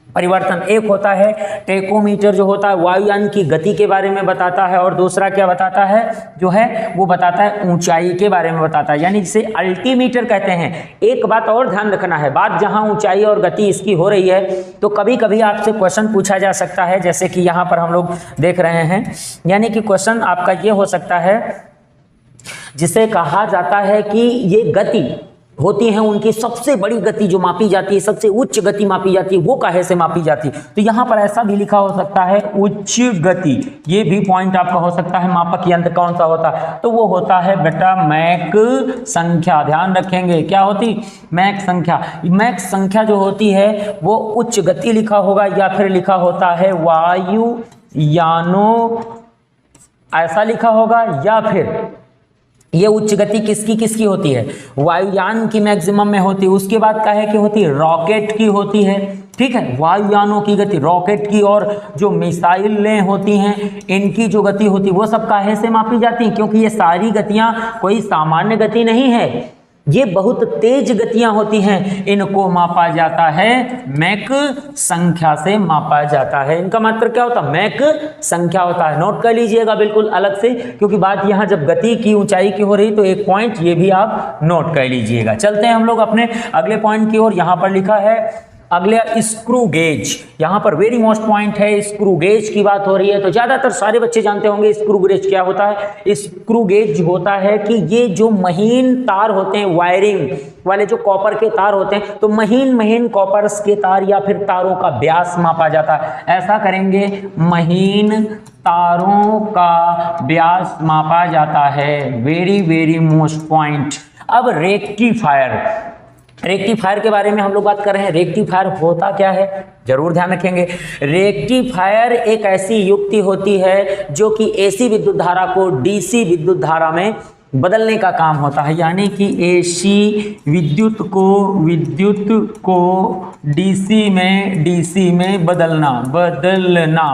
परिवर्तन। एक होता है टेकोमीटर, जो होता है वायुयान की गति के बारे में बताता है, और दूसरा क्या बताता है, जो है वो बताता है ऊंचाई के बारे में बताता है, यानी जिसे अल्टीमीटर कहते हैं। एक बात और ध्यान रखना है, बात जहां ऊंचाई और गति इसकी हो रही है, तो कभी कभी आपसे क्वेश्चन पूछा जा सकता है, जैसे कि यहाँ पर हम लोग देख रहे हैं, यानी कि क्वेश्चन आपका ये हो सकता है, जिसे कहा जाता है कि ये गति होती है उनकी सबसे बड़ी गति जो मापी जाती है, सबसे उच्च गति मापी जाती है, वो काहे से मापी जाती है। तो यहाँ पर ऐसा भी लिखा हो सकता है उच्च गति, ये भी पॉइंट आपका हो सकता है। मापक यंत्र कौन सा होता है, तो वो होता है बेटा मैक संख्या। ध्यान रखेंगे क्या होती, मैक संख्या। मैक संख्या जो होती है वो उच्च गति लिखा होगा, या फिर लिखा होता है वायुयानों, ऐसा लिखा होगा, या फिर ये उच्च गति किसकी होती है, वायुयान की मैक्सिमम में होती है। उसके बाद काहे की होती है, रॉकेट की होती है, ठीक है, वायुयानों की गति, रॉकेट की, और जो मिसाइलें होती हैं इनकी जो गति होती है वो सब काहे से मापी जाती है, क्योंकि ये सारी गतियां कोई सामान्य गति नहीं है, ये बहुत तेज गतियां होती हैं, इनको मापा जाता है मैक संख्या से मापा जाता है। इनका मात्र क्या होता है, मैक संख्या होता है। नोट कर लीजिएगा बिल्कुल अलग से, क्योंकि बात यहां जब गति की ऊंचाई की हो रही, तो एक पॉइंट ये भी आप नोट कर लीजिएगा। चलते हैं हम लोग अपने अगले पॉइंट की ओर। यहां पर लिखा है अगले स्क्रू गेज। यहाँ पर वेरी मोस्ट पॉइंट है, स्क्रू गेज की बात हो रही है, तो ज्यादातर सारे बच्चे जानते होंगे स्क्रू गेज क्या होता है। स्क्रू गेज होता है कि ये जो महीन तार होते हैं, वायरिंग वाले जो कॉपर के तार होते हैं, तो महीन महीन कॉपर्स के तार या फिर तारों का व्यास मापा जाता है। ऐसा करेंगे, महीन तारों का व्यास मापा जाता है। Very most point. अब रेक्टिफायर, रेक्टिफायर के बारे में हम लोग बात कर रहे हैं। रेक्टिफायर होता क्या है, जरूर ध्यान रखेंगे। रेक्टिफायर एक ऐसी युक्ति होती है जो कि एसी विद्युत धारा को डीसी विद्युत धारा में बदलने का काम होता है, यानी कि एसी विद्युत को डीसी में बदलना।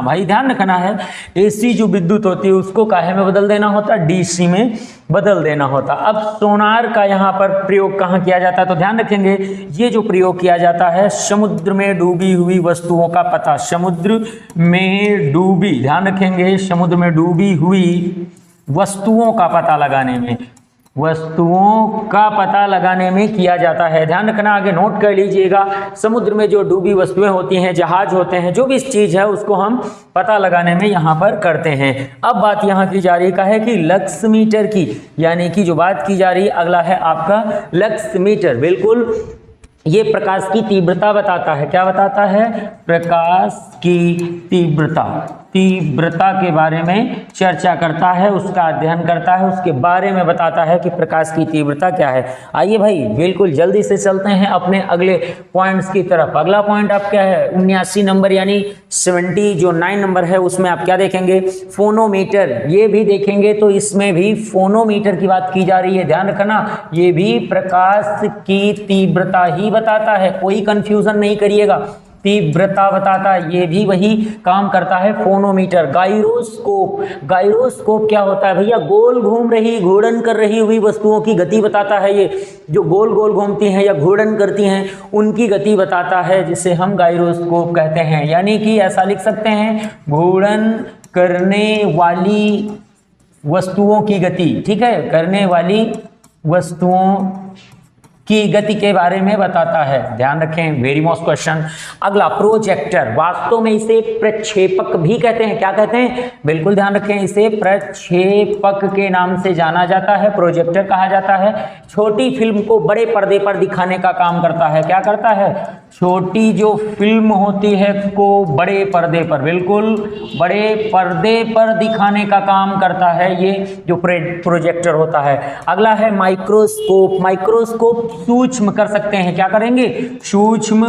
भाई ध्यान रखना है, एसी जो विद्युत होती है उसको काहे में बदल देना होता है, डीसी में बदल देना होता। अब सोनार का यहाँ पर प्रयोग कहाँ किया जाता है, तो ध्यान रखेंगे, ये जो प्रयोग किया जाता है समुद्र में डूबी हुई वस्तुओं का पता, समुद्र में डूबी, ध्यान रखेंगे, समुद्र में डूबी हुई वस्तुओं का पता लगाने में, वस्तुओं का पता लगाने में किया जाता है। ध्यान रखना, आगे नोट कर लीजिएगा। समुद्र में जो डूबी वस्तुएं होती हैं, जहाज होते हैं, जो भी चीज है उसको हम पता लगाने में यहाँ पर करते हैं। अब बात यहाँ की जा रही है कि लक्स मीटर की, यानी कि जो बात की जा रही है अगला है आपका लक्स मीटर। बिल्कुल, ये प्रकाश की तीव्रता बताता है। क्या बताता है, प्रकाश की तीव्रता के बारे में चर्चा करता है, उसका अध्ययन करता है, उसके बारे में बताता है कि प्रकाश की तीव्रता क्या है। आइए भाई बिल्कुल जल्दी से चलते हैं अपने अगले पॉइंट्स की तरफ। अगला पॉइंट आप क्या है, 79 नंबर यानी 70 जो 9 नंबर है उसमें आप क्या देखेंगे, फोनोमीटर। ये भी देखेंगे तो इसमें भी फोनोमीटर की बात की जा रही है। ध्यान रखना, ये भी प्रकाश की तीव्रता ही बताता है, कोई कंफ्यूजन नहीं करिएगा, तीव्रता बताता है, ये भी वही काम करता है फोनोमीटर। गायरोस्कोप, गायरोस्कोप क्या होता है भैया, गोल घूम रही, घूर्णन कर रही हुई वस्तुओं की गति बताता है। ये जो गोल गोल घूमती हैं या घूर्णन करती हैं उनकी गति बताता है, जिसे हम गायरोस्कोप कहते हैं। यानी कि ऐसा लिख सकते हैं, घूर्णन करने वाली वस्तुओं की गति, ठीक है, करने वाली वस्तुओं की गति के बारे में बताता है। ध्यान रखें, वेरी मोस्ट क्वेश्चन। अगला, प्रोजेक्टर, वास्तव में इसे प्रक्षेपक भी कहते हैं। क्या कहते हैं? बिल्कुल ध्यान रखें, इसे प्रक्षेपक के नाम से जाना जाता है, प्रोजेक्टर कहा जाता है। छोटी फिल्म को बड़े पर्दे पर दिखाने का काम करता है। क्या करता है? छोटी जो फिल्म होती है को बड़े पर्दे पर, बिल्कुल बड़े पर्दे पर दिखाने का काम करता है ये जो प्रोजेक्टर होता है। अगला है माइक्रोस्कोप। माइक्रोस्कोप सूक्ष्म कर सकते हैं। क्या करेंगे? सूक्ष्म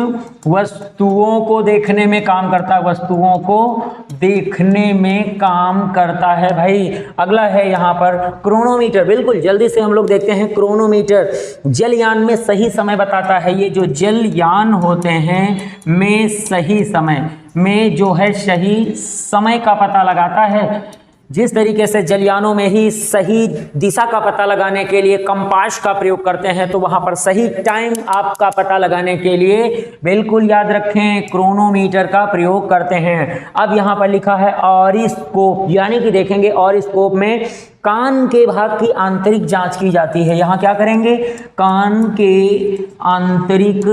वस्तुओं को देखने में काम करता है, वस्तुओं को देखने में काम करता है भाई। अगला है यहाँ पर क्रोनोमीटर। बिल्कुल जल्दी से हम लोग देखते हैं क्रोनोमीटर। जलयान में सही समय बताता है। ये जो जलयान होते हैं में सही समय में जो है सही समय का पता लगाता है। जिस तरीके से जलयानों में ही सही दिशा का पता लगाने के लिए कंपास का प्रयोग करते हैं, तो वहां पर सही टाइम आपका पता लगाने के लिए बिल्कुल याद रखें क्रोनोमीटर का प्रयोग करते हैं। अब यहां पर लिखा है ऑरिस्कोप, यानी कि देखेंगे ऑरिस्कोप में कान के भाग की आंतरिक जांच की जाती है। यहाँ क्या करेंगे? कान के आंतरिक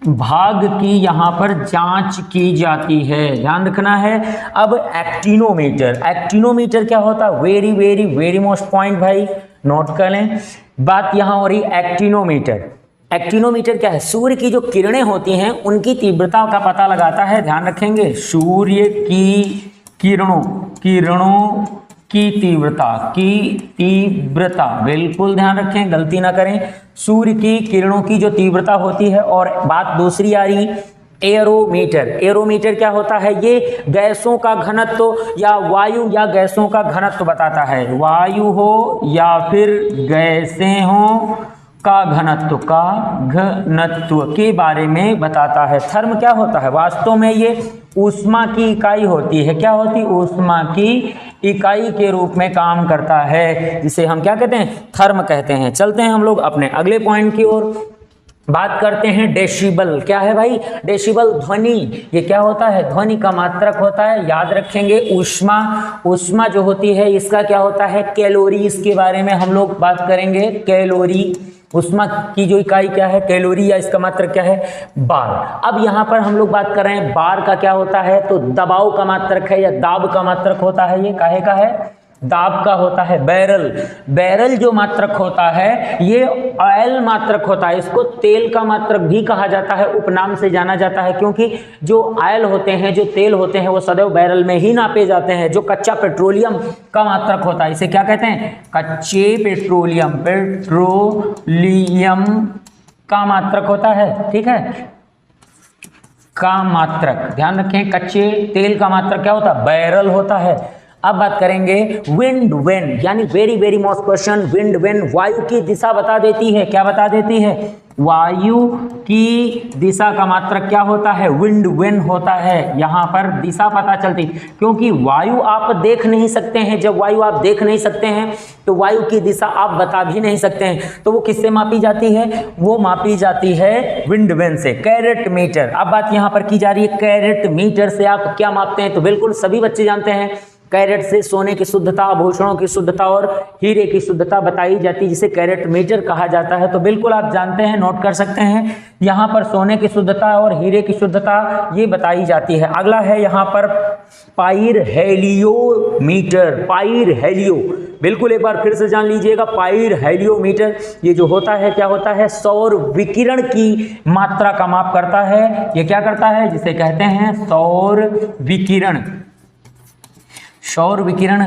भाग की यहाँ पर जांच की जाती है, ध्यान रखना है। अब एक्टिनोमीटर। एक्टिनोमीटर क्या होता है? Very very very most point भाई, नोट कर लें। बात यहाँ हो रही एक्टिनोमीटर। एक्टिनोमीटर क्या है? सूर्य की जो किरणें होती हैं उनकी तीव्रता का पता लगाता है। ध्यान रखेंगे, सूर्य की किरणों की तीव्रता बिल्कुल ध्यान रखें, गलती ना करें। सूर्य की किरणों की जो तीव्रता होती है। और बात दूसरी आ रही एरोमीटर। एरोमीटर क्या होता है? ये गैसों का घनत्व या वायु या गैसों का घनत्व बताता है। वायु हो या फिर गैसें हो का घनत्व के बारे में बताता है। थर्म क्या होता है? वास्तव में ये ऊष्मा की इकाई होती है। क्या होती? ऊष्मा की इकाई के रूप में काम करता है, जिसे हम क्या कहते हैं? थर्म कहते हैं। चलते हैं हम लोग अपने अगले पॉइंट की ओर। बात करते हैं डेसिबल। क्या है भाई? डेसिबल ध्वनि। ये क्या होता है? ध्वनि का मात्रक होता है। याद रखेंगे ऊष्मा जो होती है इसका क्या होता है? कैलोरी। इसके बारे में हम लोग बात करेंगे। कैलोरी, ऊष्मा की जो इकाई क्या है? कैलोरी, या इसका मात्रक क्या है? बार। अब यहाँ पर हम लोग बात कर रहे हैं बार का क्या होता है? तो दबाव का मात्रक है या दाब का मात्रक होता है। ये काहे का है? दाब का होता है। बैरल। बैरल जो मात्रक होता है ये ऑयल मात्रक होता है। इसको तेल का मात्रक भी कहा जाता है, उपनाम से जाना जाता है, क्योंकि जो ऑयल होते हैं, जो तेल होते हैं, वो सदैव बैरल में ही नापे जाते हैं। जो कच्चा पेट्रोलियम का मात्रक होता है इसे क्या कहते हैं? कच्चे पेट्रोलियम का मात्रक होता है। ठीक है, का मात्रक ध्यान रखें। कच्चे तेल का मात्रक क्या होता है? बैरल होता है। अब बात करेंगे विंड वेन, यानी very very most question. Wind vane वायु की दिशा बता देती है। क्या बता देती है? वायु की दिशा का मात्रक क्या होता है? विंड वेन होता है। यहाँ पर दिशा पता चलती, क्योंकि वायु आप देख नहीं सकते हैं। जब वायु आप देख नहीं सकते हैं तो वायु की दिशा आप बता भी नहीं सकते हैं। तो वो किससे मापी जाती है? वो मापी जाती है विंड वेन से। कैरेट मीटर। अब बात यहाँ पर की जा रही है कैरेट मीटर से आप क्या मापते हैं? तो बिल्कुल सभी बच्चे जानते हैं, कैरेट से सोने की शुद्धता, आभूषणों की शुद्धता और हीरे की शुद्धता बताई जाती है, जिसे कैरेट मीटर कहा जाता है। तो बिल्कुल आप जानते हैं, नोट कर सकते हैं। यहाँ पर सोने की शुद्धता और हीरे की शुद्धता ये बताई जाती है। अगला है यहाँ पर पाइरहेलियोमीटर। पाइरहेलियो, बिल्कुल एक बार फिर से जान लीजिएगा। पाइरहेलियोमीटर ये जो होता है क्या होता है? सौर विकिरण की मात्रा का माप करता है। ये क्या करता है? जिसे कहते हैं सौर विकिरण। सौर विकिरण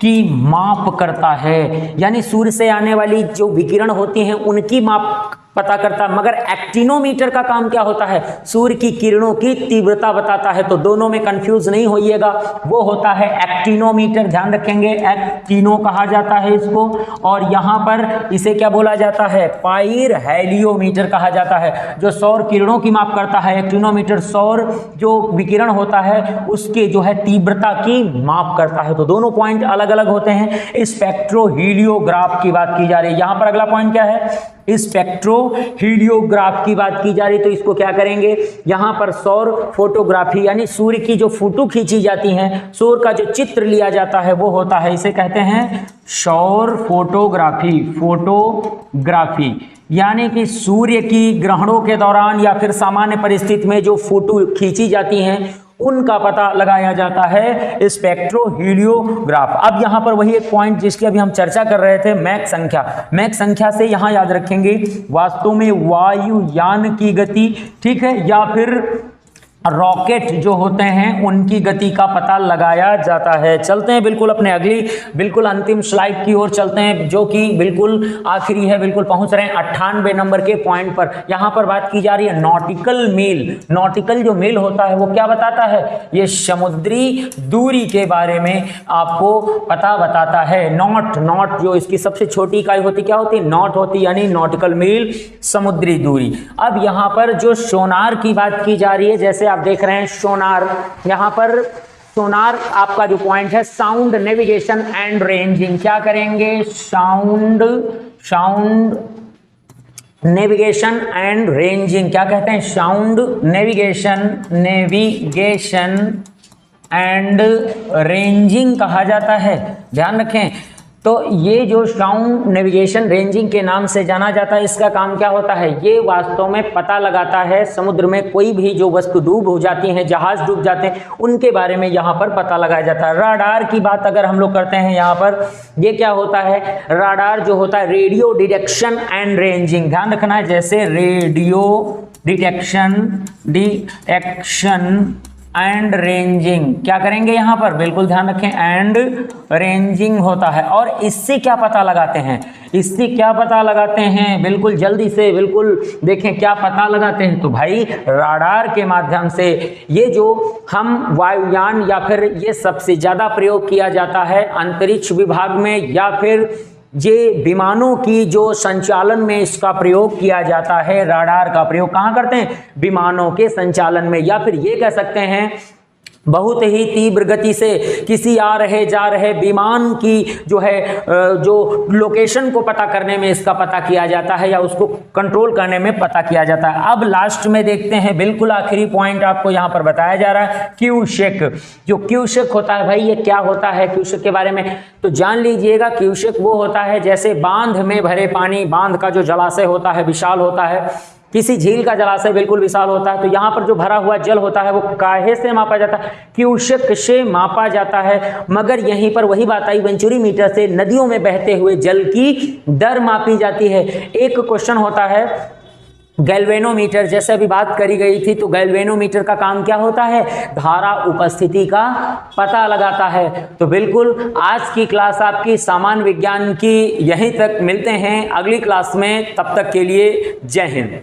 की माप करता है, यानी सूर्य से आने वाली जो विकिरण होती हैं उनकी माप पता करता है। मगर एक्टिनोमीटर का काम क्या होता है? सूर्य की किरणों की तीव्रता बताता है। तो दोनों में कंफ्यूज नहीं होइएगा, वो होता है एक्टिनोमीटर। ध्यान रखेंगे, एक्टिनो कहा जाता है इसको। और यहाँ पर इसे क्या बोला जाता है? पाइरहेलियोमीटर कहा जाता है, जो सौर किरणों की माप करता है। एक्टिनोमीटर सौर जो विकिरण होता है उसके जो है तीव्रता की माप करता है। तो दोनों पॉइंट अलग अलग होते हैं। स्पेक्ट्रोहीलियोग्राफ की बात की जा रही है। यहाँ पर अगला पॉइंट क्या है? स्पेक्ट्रोहीलियोग्राफ की बात की जा रही, तो इसको क्या करेंगे, यहां पर सौर फोटोग्राफी यानी सूर्य की जो फोटो खींची जाती हैं, सूर्य का जो चित्र लिया जाता है वो होता है, इसे कहते हैं सौर फोटोग्राफी। फोटोग्राफी यानी कि सूर्य की ग्रहणों के दौरान या फिर सामान्य परिस्थिति में जो फोटो खींची जाती हैं उनका पता लगाया जाता है स्पेक्ट्रोहीलियोग्राफ। अब यहां पर वही एक पॉइंट जिसकी अभी हम चर्चा कर रहे थे, मैक संख्या। मैक संख्या से यहां याद रखेंगे वास्तव में वायुयान की गति, ठीक है, या फिर रॉकेट जो होते हैं उनकी गति का पता लगाया जाता है। चलते हैं बिल्कुल अपने अगली बिल्कुल अंतिम स्लाइड की ओर चलते हैं, जो कि बिल्कुल आखिरी है, बिल्कुल पहुंच रहे हैं 98 नंबर के पॉइंट पर। यहां पर बात की जा रही है नॉटिकल मील। नॉटिकल जो मील होता है वो क्या बताता है, ये समुद्री दूरी के बारे में आपको पता बताता है। नॉट जो इसकी सबसे छोटी इकाई होती क्या होती, नॉट होती, यानी नॉटिकल मील समुद्री दूरी। अब यहां पर जो सोनार की बात की जा रही है, जैसे आप देख रहे हैं सोनार, यहां पर सोनार आपका जो पॉइंट है साउंड नेविगेशन एंड रेंजिंग। क्या करेंगे, साउंड नेविगेशन एंड रेंजिंग। क्या कहते हैं, साउंड नेविगेशन एंड रेंजिंग कहा जाता है, ध्यान रखें। तो ये जो साउंड नेविगेशन रेंजिंग के नाम से जाना जाता है, इसका काम क्या होता है, ये वास्तव में पता लगाता है समुद्र में कोई भी जो वस्तु डूब हो जाती हैं, जहाज डूब जाते हैं, उनके बारे में यहाँ पर पता लगाया जाता है। राडार की बात अगर हम लोग करते हैं यहाँ पर, ये क्या होता है, राडार जो होता है रेडियो डिटेक्शन एंड रेंजिंग, ध्यान रखना है, जैसे रेडियो डिटेक्शन एंड रेंजिंग। क्या करेंगे यहाँ पर, बिल्कुल ध्यान रखें, एंड रेंजिंग होता है। और इससे क्या पता लगाते हैं, बिल्कुल जल्दी से बिल्कुल देखें क्या पता लगाते हैं, तो भाई राडार के माध्यम से। ये जो हम वायुयान या फिर ये सबसे ज्यादा प्रयोग किया जाता है अंतरिक्ष विभाग में, या फिर ये विमानों की जो संचालन में इसका प्रयोग किया जाता है। राडार का प्रयोग कहाँ करते हैं, विमानों के संचालन में, या फिर ये कह सकते हैं बहुत ही तीव्र गति से किसी आ रहे जा रहे विमान की जो है जो लोकेशन को पता करने में इसका पता किया जाता है, या उसको कंट्रोल करने में पता किया जाता है। अब लास्ट में देखते हैं, बिल्कुल आखिरी पॉइंट आपको यहाँ पर बताया जा रहा है, क्यूसेक। जो क्यूसेक होता है भाई, ये क्या होता है, क्यूसेक के बारे में तो जान लीजिएगा। क्यूसेक वो होता है जैसे बांध में भरे पानी, बांध का जो जलाशय होता है विशाल होता है, किसी झील का जलाशय बिल्कुल विशाल होता है, तो यहाँ पर जो भरा हुआ जल होता है वो काहे से मापा जाता है, क्यूसेक से मापा जाता है। मगर यहीं पर वही बात आई, वेंचुरी मीटर से नदियों में बहते हुए जल की दर मापी जाती है। एक क्वेश्चन होता है गैल्वेनोमीटर, जैसे अभी बात करी गई थी, तो गैल्वेनोमीटर का काम क्या होता है, धारा उपस्थिति का पता लगाता है। तो बिल्कुल आज की क्लास आपकी सामान्य विज्ञान की यहीं तक, मिलते हैं अगली क्लास में, तब तक के लिए जय हिंद।